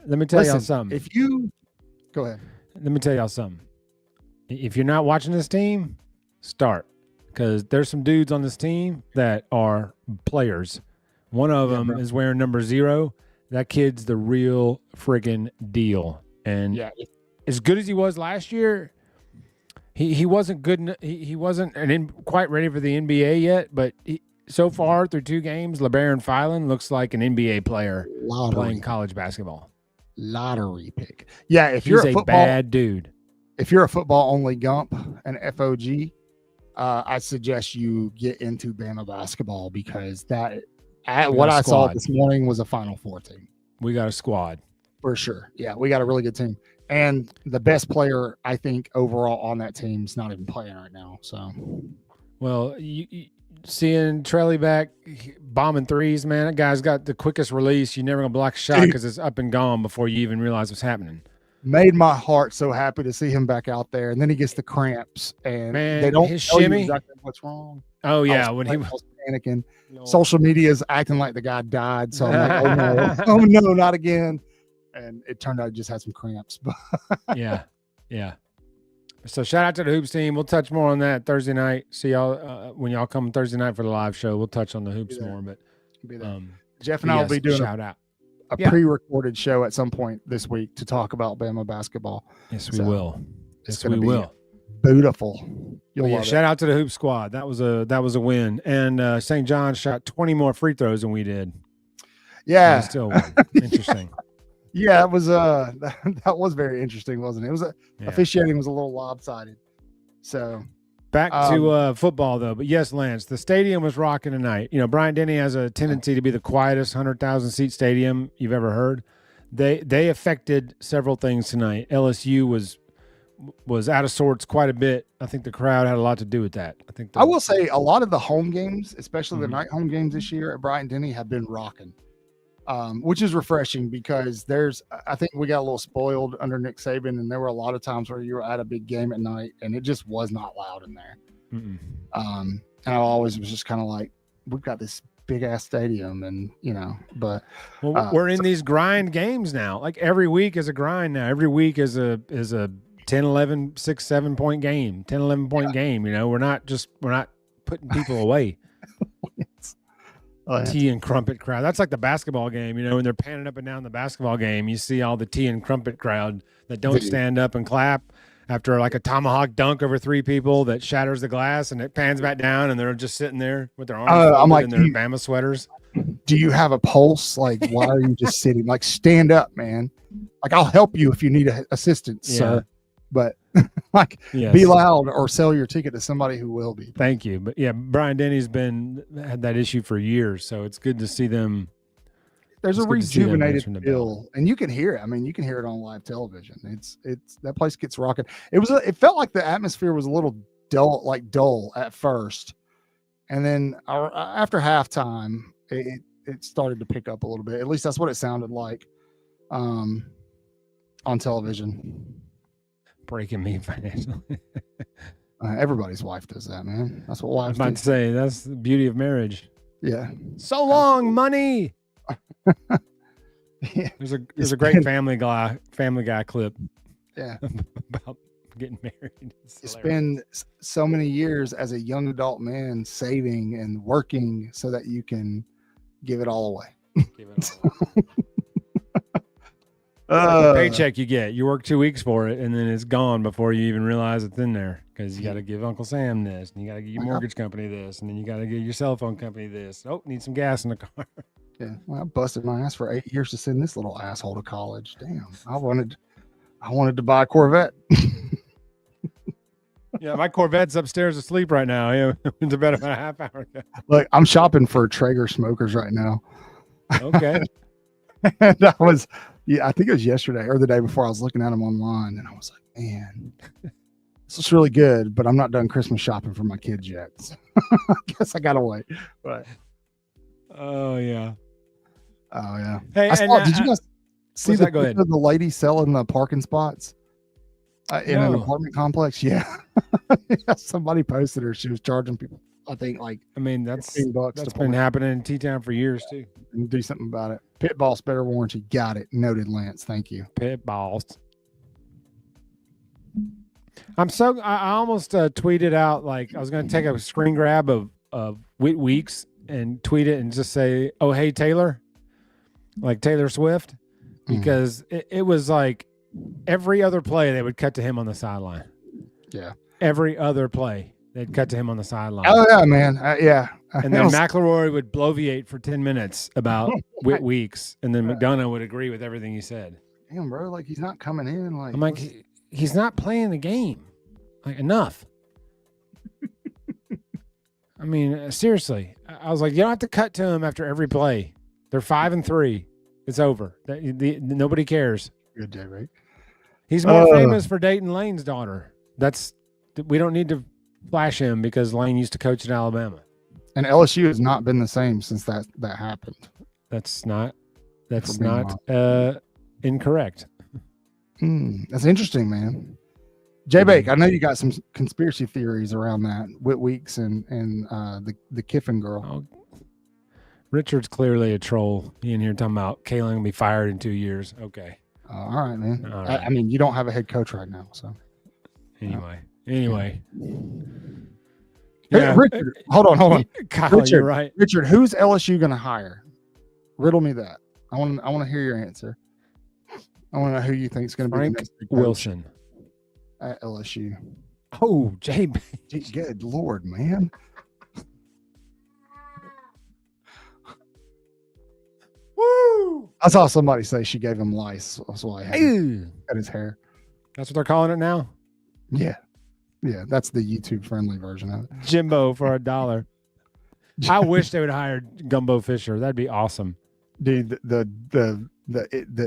Let me tell y'all something. Go ahead. Let me tell y'all something. If you're not watching this team, start. Because there's some dudes on this team that are players. One of them is wearing number 0. That kid's the real friggin' deal. And as good as he was last year, he wasn't good. He wasn't quite ready for the NBA yet. But so far through 2 games, LeBaron Filan looks like an NBA player playing college basketball. Lottery pick. Yeah, if you're a bad dude. If you're a football only Gump and FOG, I suggest you get into Bama basketball because what I saw this morning was a Final Four team. We got a squad. For sure. Yeah, we got a really good team. And the best player, I think, overall on that team is not even playing right now. So, well, you seeing Trelly back bombing threes, man, that guy's got the quickest release. You're never going to block a shot because it's up and gone before you even realize what's happening. Made my heart so happy to see him back out there, and then he gets the cramps, and they don't tell you exactly what's wrong. Oh yeah, when he was panicking, social media is acting like the guy died. So I'm like, oh no, not again. And it turned out he just had some cramps. yeah. So shout out to the Hoops team. We'll touch more on that Thursday night. See y'all when y'all come Thursday night for the live show. We'll touch on the Hoops more, but Jeff and I will be doing shout out. A pre-recorded show at some point this week to talk about Bama basketball. Yes, we will. Yes, we will. Beautiful. You'll love it. Shout out to the Hoop Squad. That was a win. And St. John shot 20 more free throws than we did. Yeah. Still interesting. Yeah, it was that was very interesting, wasn't it? It was officiating was a little lopsided. So back to football, though. But yes, Lance, the stadium was rocking tonight. You know, Bryant-Denny has a tendency to be the quietest 100,000-seat stadium you've ever heard. They affected several things tonight. LSU was out of sorts quite a bit. I think the crowd had a lot to do with that. I will say a lot of the home games, especially the night home games this year at Bryant-Denny, have been rocking, which is refreshing because I think we got a little spoiled under Nick Saban, and there were a lot of times where you were at a big game at night and it just was not loud in there. And I always was just kind of like, we've got this big ass stadium, and but we're in these grind games now. Like every week is a grind now. Every week is a 10, 11, 6, 7 point game, 10, 11 point game. We're not putting people away. Tea and crumpet crowd. That's like the basketball game, when they're panning up and down the basketball game, you see all the tea and crumpet crowd that don't stand up and clap after like a tomahawk dunk over 3 people that shatters the glass and it pans back down and they're just sitting there with their arms folded in their Bama sweaters. Do you have a pulse? Like, why are you just sitting? Like, stand up, man. Like, I'll help you if you need assistance, sir. But be loud or sell your ticket to somebody who will be. Thank you. But Bryant-Denny's had that issue for years, so it's good to see them. There's a rejuvenated feel, and you can hear it. I mean, you can hear it on live television. It's that place gets rocking. It felt like the atmosphere was a little dull at first, and then after halftime, it started to pick up a little bit. At least that's what it sounded like on television. Breaking me financially. Everybody's wife does that, man. That's what wives do. I'm about to say, that's the beauty of marriage. Yeah. So long, money. There's a great Family Guy clip. Yeah. About getting married. You spend so many years as a young adult man saving and working so that you can give it all away. Give it all away. Like the paycheck you get, you work 2 weeks for it, and then it's gone before you even realize it's in there because you got to give Uncle Sam this, and you got to give your mortgage company this, and then you got to give your cell phone company this. Oh, need some gas in the car. Yeah, well, I busted my ass for 8 years to send this little asshole to college. Damn, I wanted to buy a Corvette. Yeah, my Corvette's upstairs asleep right now. Yeah, it's about a half hour ago. Look, I'm shopping for Traeger smokers right now. Okay. And I think it was yesterday or the day before. I was looking at them online, and I was like, man, it's really good, but I'm not done Christmas shopping for my kids yet. So I guess I gotta wait. But oh yeah. Hey, did you guys see the lady selling the parking spots in an apartment complex? Yeah. Somebody posted her. She was charging people, I think, like that's been happening in T-Town for years too. And do something about it. Pit boss, better warranty. Got it. Noted, Lance. Thank you. Pit boss. I almost tweeted out, like, I was going to take a screen grab of Whit Weeks and tweet it and just say, "Oh, hey, Taylor," like Taylor Swift, because it was like every other play they would cut to him on the sideline. Yeah. Every other play they'd cut to him on the sideline. Oh, yeah, man. Yeah. And then McElroy would bloviate for 10 minutes about Whit Weeks, and then McDonough would agree with everything he said. Damn, bro, like, he's not coming in. Like, I'm like, he's not playing the game. Like, enough. I mean, seriously. I was like, you don't have to cut to him after every play. They're 5-3. It's over. Nobody cares. Good day, right? He's more famous for dating Lane's daughter. We don't need to flash him because Lane used to coach at Alabama. And LSU has not been the same since that happened. That's not incorrect. That's interesting, man. J-Bake, I know you got some conspiracy theories around that. Whit Weeks and the Kiffin girl. Oh, Richard's clearly a troll. He in here talking about Kalen gonna be fired in 2 years. Okay. All right, man. All right. I mean, you don't have a head coach right now, so. Anyway. Yeah. Richard, hold on. Kyle, Richard, you're right. Richard, who's LSU going to hire? Riddle me that. I want to hear your answer. I want to know who you think is going to be the next big coach Wilson at LSU. Oh, Jay. Good Lord, man. Woo! I saw somebody say she gave him lice. That's why I had cut his hair. That's what they're calling it now? Yeah. Yeah, that's the YouTube friendly version of it. Jimbo for $1. I wish they would hire Gumbo Fisher. That'd be awesome. Dude, the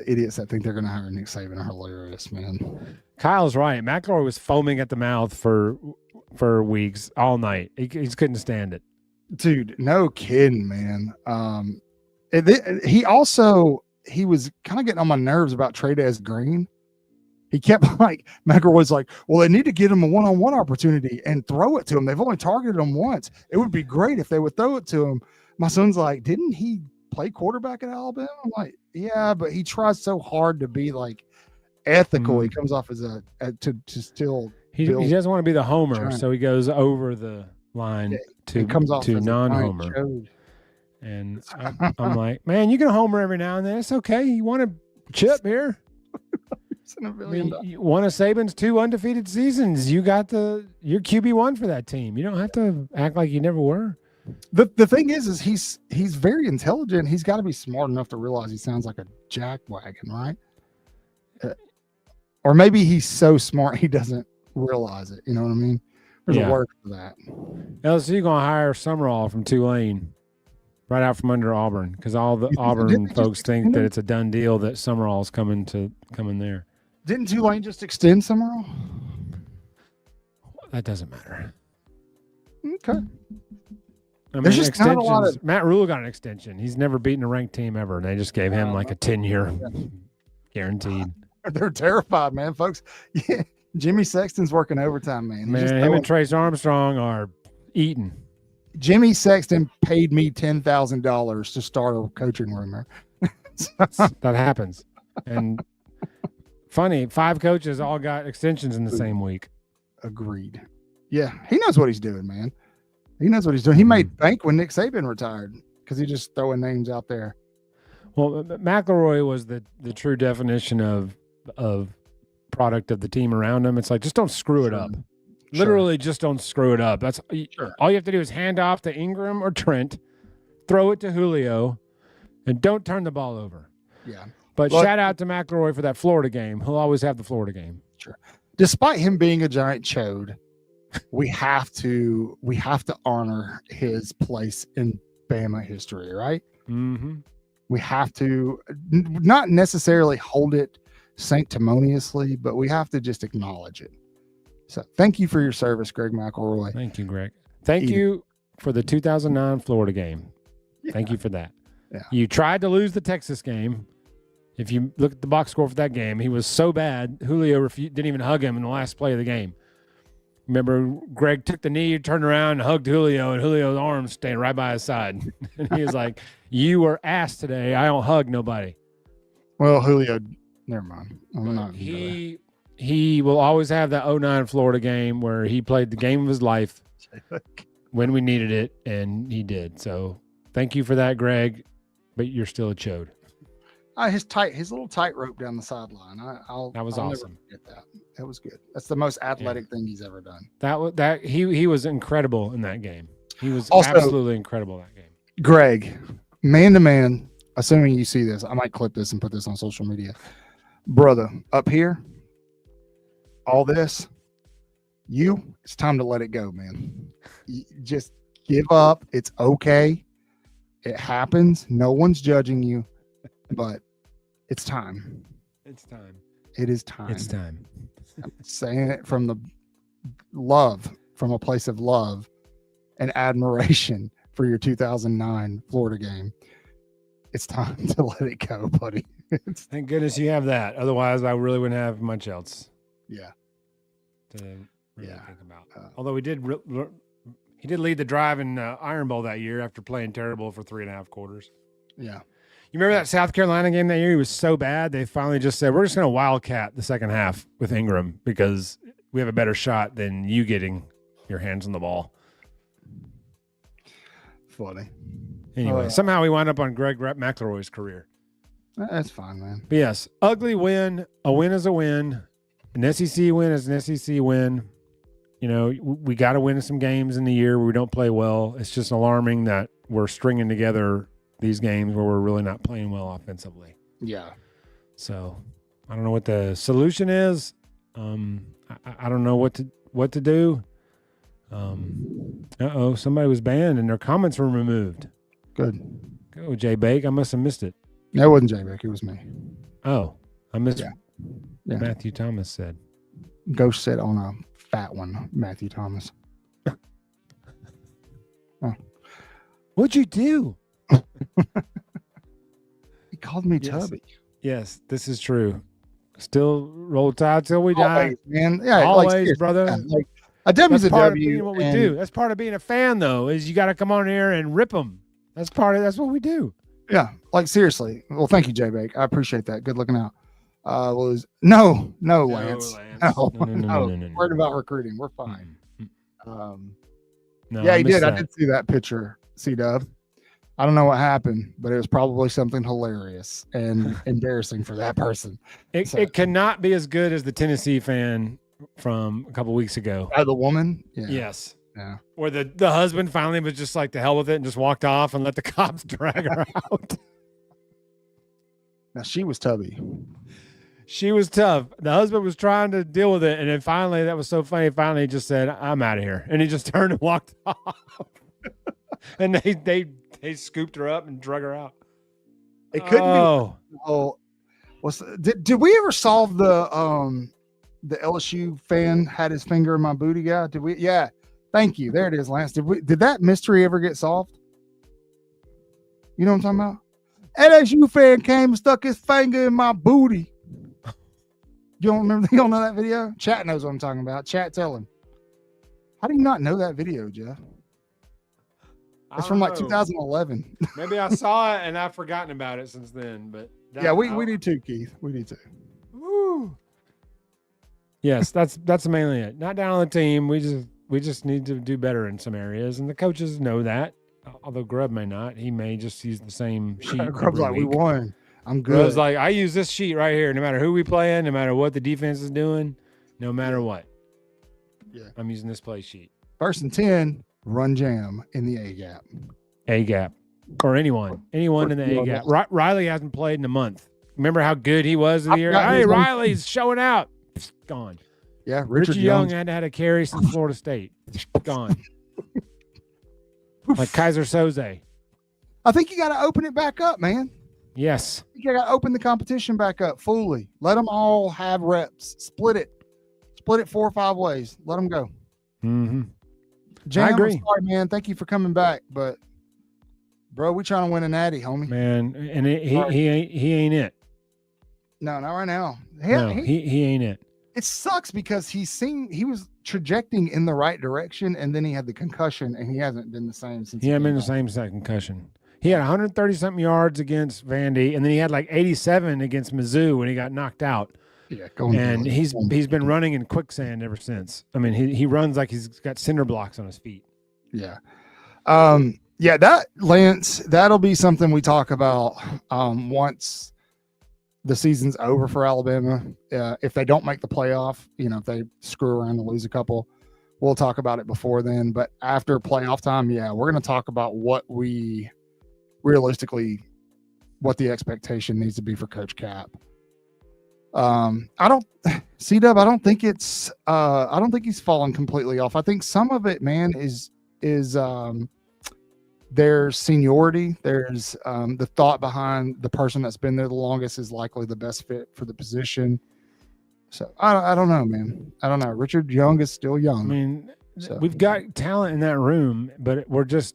idiots that think they're going to hire Nick Saban are hilarious, man. Kyle's right. McElroy was foaming at the mouth for weeks, all night. He couldn't stand it. Dude, no kidding, man. He was kind of getting on my nerves about Trey-Dez Green. He kept McElroy was like, well, they need to get him a one-on-one opportunity and throw it to him. They've only targeted him once. It would be great if they would throw it to him. My son's like, didn't he play quarterback at Alabama? I'm like, yeah, but he tries so hard to be like ethical. He comes off as to still. He doesn't want to be the homer, so he goes over the line to non-homer. And I'm like, man, you can homer every now and then. It's okay. You want a chip here? One of Saban's 2 undefeated seasons. You got you're QB1 for that team. You don't have to act like you never were. The thing is he's very intelligent. He's got to be smart enough to realize he sounds like a jackwagon, right? Or maybe he's so smart he doesn't realize it. You know what I mean? There's a word for that. LSU gonna hire Summerall from Tulane right out from under Auburn because all the Auburn folks think that it's a done deal that Summerall's coming there. Didn't Tulane just extend Summerall? That doesn't matter. Okay. I mean, just not a lot of... Matt Rule got an extension. He's never beaten a ranked team ever, and they just gave him like a 10-year guaranteed. They're terrified, man, folks. Yeah, Jimmy Sexton's working overtime, man. Him and Trace Armstrong are eating. Jimmy Sexton paid me $10,000 to start a coaching rumor. That happens. And funny, 5 coaches all got extensions in the same week. Agreed. Yeah, he knows what he's doing, man. He knows what he's doing. He made bank when Nick Saban retired because he just throwing names out there. Well, McElroy was the true definition of product of the team around him. It's like, just don't screw it up. Literally, just don't screw it up. That's all you have to do is hand off to Ingram or Trent, throw it to Julio, and don't turn the ball over. Yeah. But shout out to McElroy for that Florida game. He'll always have the Florida game. Sure. Despite him being a giant chode, we have to honor his place in Bama history, right? Mm-hmm. We have to not necessarily hold it sanctimoniously, but we have to just acknowledge it. So thank you for your service, Greg McElroy. Thank you, Greg. Thank you for the 2009 Florida game. Thank you for that. Yeah. You tried to lose the Texas game. If you look at the box score for that game, he was so bad, Julio didn't even hug him in the last play of the game. Remember, Greg took the knee, turned around, and hugged Julio, and Julio's arms staying right by his side. And he was like, you were ass today. I don't hug nobody. Well, Julio, never mind. I'm not. He will always have that 2009 Florida game where he played the game of his life when we needed it, and he did. So thank you for that, Greg, but you're still a chode. His little tightrope down the sideline. That was I'll awesome. Never forget that. That was good. That's the most athletic thing he's ever done. He was incredible in that game. He was also, absolutely incredible in that game. Greg, man to man, assuming you see this, I might clip this and put this on social media. Brother, up here, all this, it's time to let it go, man. You just give up. It's okay. It happens. No one's judging you, but it's time. It's time. It is time. It's time. I'm saying it from a place of love and admiration for your 2009 Florida game. It's time to let it go, buddy. Thank goodness you have that. Otherwise, I really wouldn't have much else. Yeah. To really think about. Although he did lead the drive in Iron Bowl that year after playing terrible for 3.5 quarters. Yeah. You remember that South Carolina game that year? He was so bad, they finally just said, we're just going to wildcat the second half with Ingram because we have a better shot than you getting your hands on the ball. Funny. Anyway, somehow we wound up on Greg McElroy's career. That's fine, man. But yes, ugly win. A win is a win. An SEC win is an SEC win. You know, we got to win some games in the year where we don't play well. It's just alarming that we're stringing together these games where we're really not playing well offensively. Yeah. So I don't know what the solution is. I don't know what to do. Somebody was banned and their comments were removed. Good. Go, Jay Bake. I must have missed it. That wasn't Jay Bake. It was me. Oh, I missed Yeah. Matthew Thomas said. Go sit on a fat one, Matthew Thomas. What'd you do? He called me chubby. Yes, this is true. Still roll tide till we die. Always, man. Yeah, always, brother. Yeah, like, a W's That's a part W. of being what we do. That's part of being a fan, though, is you got to come on here and rip them. That's what we do. Yeah, like seriously. Well, thank you, Jay Bake. I appreciate that. Good looking out. No, Lance. No. Worried about recruiting. We're fine. No, yeah, he did. I did see that picture, C-Dub. I don't know what happened, but it was probably something hilarious and embarrassing for that person. It cannot be as good as the Tennessee fan from a couple weeks ago. The woman? Yeah. Yes. Yeah. Where the husband finally was just like, the hell with it, and just walked off and let the cops drag her out. Now, she was tubby. She was tough. The husband was trying to deal with it, and then finally, that was so funny, finally he just said, I'm out of here. And he just turned and walked off. And they scooped her up and drug her out. It couldn't be. Oh, did we ever solve the LSU fan had his finger in my booty guy? Did we? Yeah. Thank you. There it is, Lance. Did that mystery ever get solved? You know what I'm talking about? LSU fan came and stuck his finger in my booty. You don't remember? You don't know that video? Chat knows what I'm talking about. Chat, tell him. How do you not know that video, Jeff? It's from like 2011. Maybe I saw it and I've forgotten about it since then. But yeah, we do too, Keith. We do too. Woo. Yes, that's mainly it. Not down on the team. We just need to do better in some areas, and the coaches know that. Although Grubb may not, he may just use the same sheet. Grubb's like, we won. I'm good. Grubb's like, I use this sheet right here, no matter who we play in, no matter what the defense is doing, no matter what. Yeah, I'm using this play sheet. 1st and 10. Run jam in the A gap. A gap. Or anyone in the A gap. Riley hasn't played in a month. Remember how good he was in the year? Hey, Riley's showing out. Gone. Yeah, Richard Young had a carry since Florida State. Gone. Like Kaiser Soze. I think you got to open it back up, man. Yes. You got to open the competition back up fully. Let them all have reps. Split it. split it 4 or 5 ways. Let them go. Mm-hmm. Jam, I agree. I'm sorry, man. Thank you for coming back, but bro, we trying to win a natty, homie. Man, and he ain't it. No, not right now. He ain't it. It sucks because he was trajecting in the right direction, and then he had the concussion, and he hasn't been the same since. He hasn't been the same since concussion. He had 130-something yards against Vandy, and then he had like 87 against Mizzou when he got knocked out. Yeah, he's been running in quicksand ever since. I mean, he runs like he's got cinder blocks on his feet. Yeah. Yeah, that Lance, that'll be something we talk about once the season's over for Alabama. If they don't make the playoff, if they screw around and lose a couple, we'll talk about it before then. But after playoff time, yeah, we're going to talk about what the expectation needs to be for Coach Cap. I don't think he's fallen completely off. I think some of it, man, is there's seniority. There's the thought behind the person that's been there the longest is likely the best fit for the position. So I don't know, man. I don't know. Richard Young is still young. I mean, we've got talent in that room, but we're just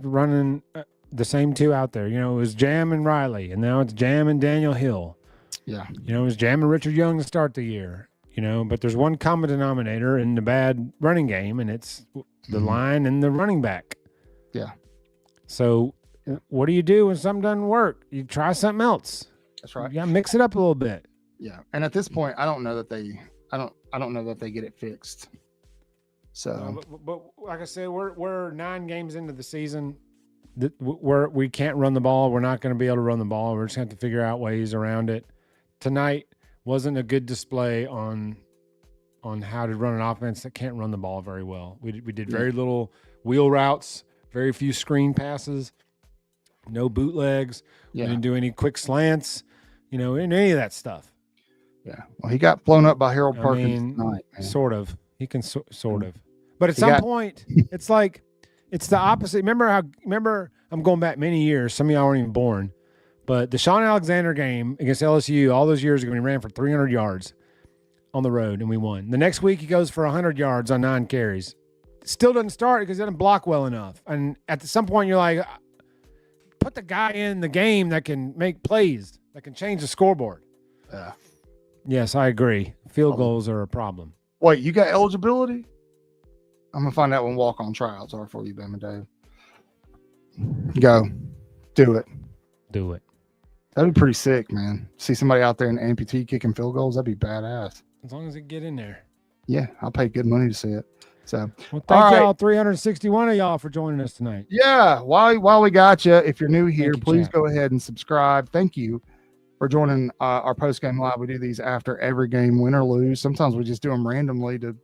running the same two out there. It was Jam and Riley, and now it's Jam and Daniel Hill. Yeah. It was Jam and Richard Young to start the year, but there's one common denominator in the bad running game, and it's the line and the running back. Yeah. So what do you do when something doesn't work? You try something else. That's right. You got to mix it up a little bit. Yeah. And at this point, I don't know that they get it fixed. So, but like I said, we're 9 games into the season. We can't run the ball. We're not going to be able to run the ball. We're just going to have to figure out ways around it. Tonight wasn't a good display on how to run an offense that can't run the ball very well. We did very little wheel routes, very few screen passes, no bootlegs. Yeah. We didn't do any quick slants, any of that stuff. Yeah. Well, he got blown up by Harold Perkins tonight, man. Sort of. He can sort of. But at some point, it's like it's the opposite. Remember, I'm going back many years. Some of y'all weren't even born. But the Sean Alexander game against LSU all those years ago, he ran for 300 yards on the road, and we won. The next week, he goes for 100 yards on 9 carries. Still doesn't start because he doesn't block well enough. And at some point, you're like, put the guy in the game that can make plays, that can change the scoreboard. Yeah. Yes, I agree. Field goals are a problem. Wait, you got eligibility? I'm going to find out when walk-on tryouts are for you, Bama Dave. Go. Do it. Do it. That'd be pretty sick, man. See somebody out there in amputee kicking field goals, that'd be badass. As long as it get in there. Yeah, I'll pay good money to see it. So, well, thank y'all, 361 of y'all, for joining us tonight. Yeah, while we got you, if you're new here, please go ahead and subscribe. Thank you for joining our post-game live. We do these after every game, win or lose. Sometimes we just do them randomly to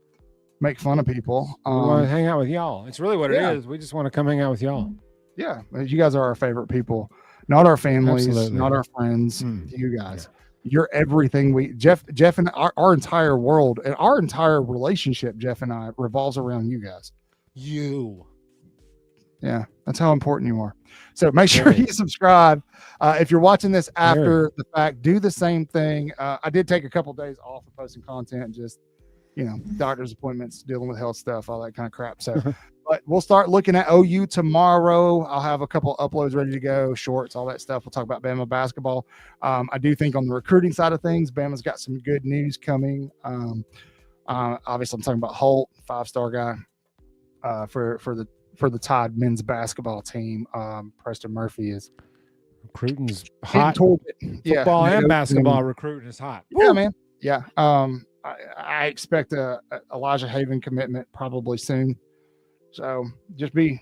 make fun of people. We want to hang out with y'all. It's really what it is. We just want to come hang out with y'all. Yeah, you guys are our favorite people. Not our families, Absolutely. Not our friends, you guys. Yeah. You're everything Jeff and our entire world and our entire relationship, Jeff and I, revolves around you guys. Yeah, that's how important you are. So make sure you subscribe. If you're watching this after the fact, do the same thing. I did take a couple of days off of posting content, just, doctor's appointments, dealing with health stuff, all that kind of crap. So but we'll start looking at OU tomorrow. I'll have a couple of uploads ready to go, shorts, all that stuff. We'll talk about Bama basketball. I do think on the recruiting side of things, Bama's got some good news coming. Obviously, I'm talking about Holt, 5-star guy for the Tide men's basketball team. Preston Murphy is recruiting's hot. Football and basketball recruiting is hot. Yeah, man. Yeah. I expect a Elijah Haven commitment probably soon. So just be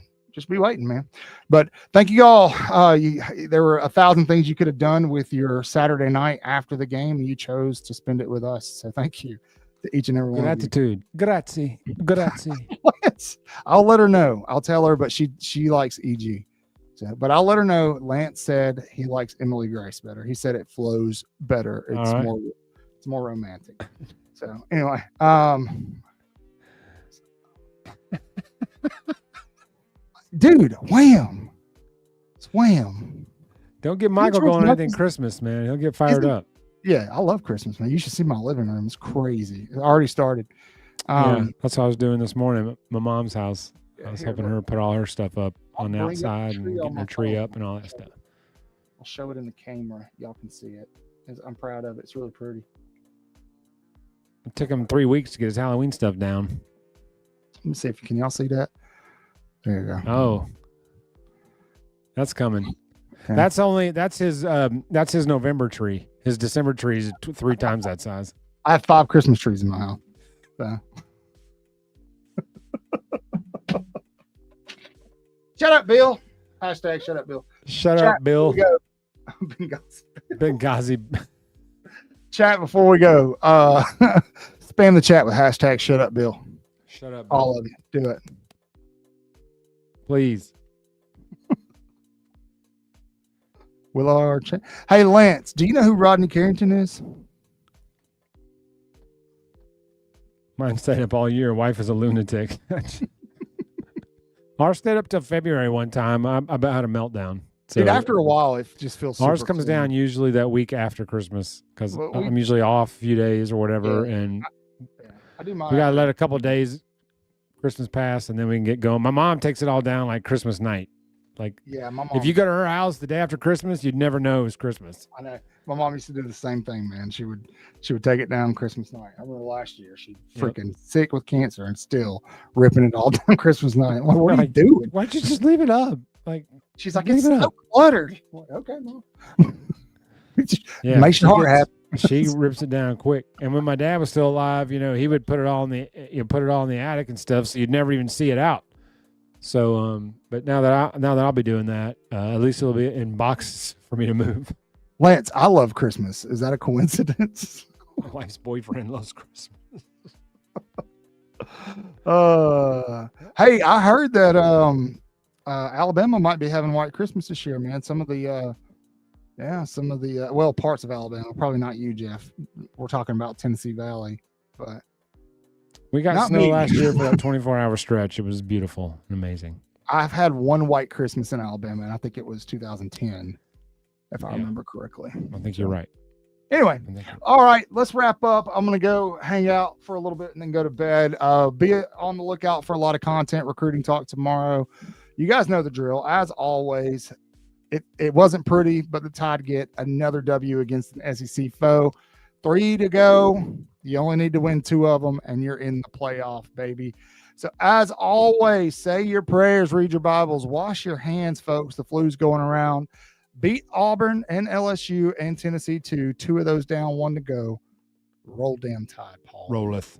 waiting, man. But thank you all. There were 1,000 things you could have done with your Saturday night after the game. You chose to spend it with us. So thank you to each and every one. Gratitude. Grazie. I'll let her know. I'll tell her, but she likes EG. So, but I'll let her know. Lance said he likes Emily Grace better. He said it flows better. It's more romantic. So anyway, dude, wham. It's wham. Don't get Michael going anything Christmas, man. He'll get fired up. Yeah, I love Christmas, man. You should see my living room. It's crazy. It already started. Yeah, that's what I was doing this morning at my mom's house. I was helping her put all her stuff up on the outside and getting her tree up and all that stuff. I'll show it in the camera. Y'all can see it. I'm proud of it. It's really pretty. It took him 3 weeks to get his Halloween stuff down. Let me see if can y'all see that. There you go. Oh, that's coming. Okay. That's his November tree. His December tree is 3 times that size. I have 5 Christmas trees in my house. So. Shut up, Bill. Hashtag shut up, Bill. Shut up, Bill. Benghazi. Chat before we go. Spam the chat with hashtag shut up, Bill. Shut up, Bill. All of you. Do it. Please. Hey, Lance, do you know who Rodney Carrington is? Mine stayed up all year. Wife is a lunatic. Ours stayed up till February one time. I about had a meltdown. So dude, after a while, it just feels super ours comes down usually that week after Christmas because I'm usually off a few days or whatever. Yeah, and I do mine. We got to let a couple of days Christmas pass and then we can get going. My mom takes it all down like Christmas night. Like, yeah, my mom, if you go to her house the day after Christmas, you'd never know it was Christmas. I know. My mom used to do the same thing, man. She would take it down Christmas night. I remember last year she freaking sick with cancer and still ripping it all down Christmas night. Like, what are you doing? Why'd you just leave it up? Like, she's like, it's so cluttered. Like, okay, mom. Yeah, makes your heart happy. She rips it down quick. And when my dad was still alive, he would put it all in the attic and stuff, so you'd never even see it out. So, but now that I'll be doing that, at least it'll be in boxes for me to move. Lance, I love Christmas. Is that a coincidence? My wife's boyfriend loves Christmas. Hey, I heard that Alabama might be having white Christmas this year, man. Some of the parts of Alabama, probably not you, Jeff. We're talking about Tennessee Valley, but we got snow last year for that 24-hour stretch. It was beautiful and amazing. I've had one white Christmas in Alabama, and I think it was 2010, if I remember correctly. I think you're right. Anyway, all right, let's wrap up. I'm going to go hang out for a little bit and then go to bed. Be on the lookout for a lot of content, recruiting talk tomorrow. You guys know the drill. As always, it wasn't pretty, but the Tide get another W against an SEC foe. 3 to go. You only need to win 2 of them, and you're in the playoff, baby. So, as always, say your prayers, read your Bibles, wash your hands, folks. The flu's going around. Beat Auburn and LSU and Tennessee too. 2 of those down, 1 to go. Roll damn Tide, Paul. Rolleth.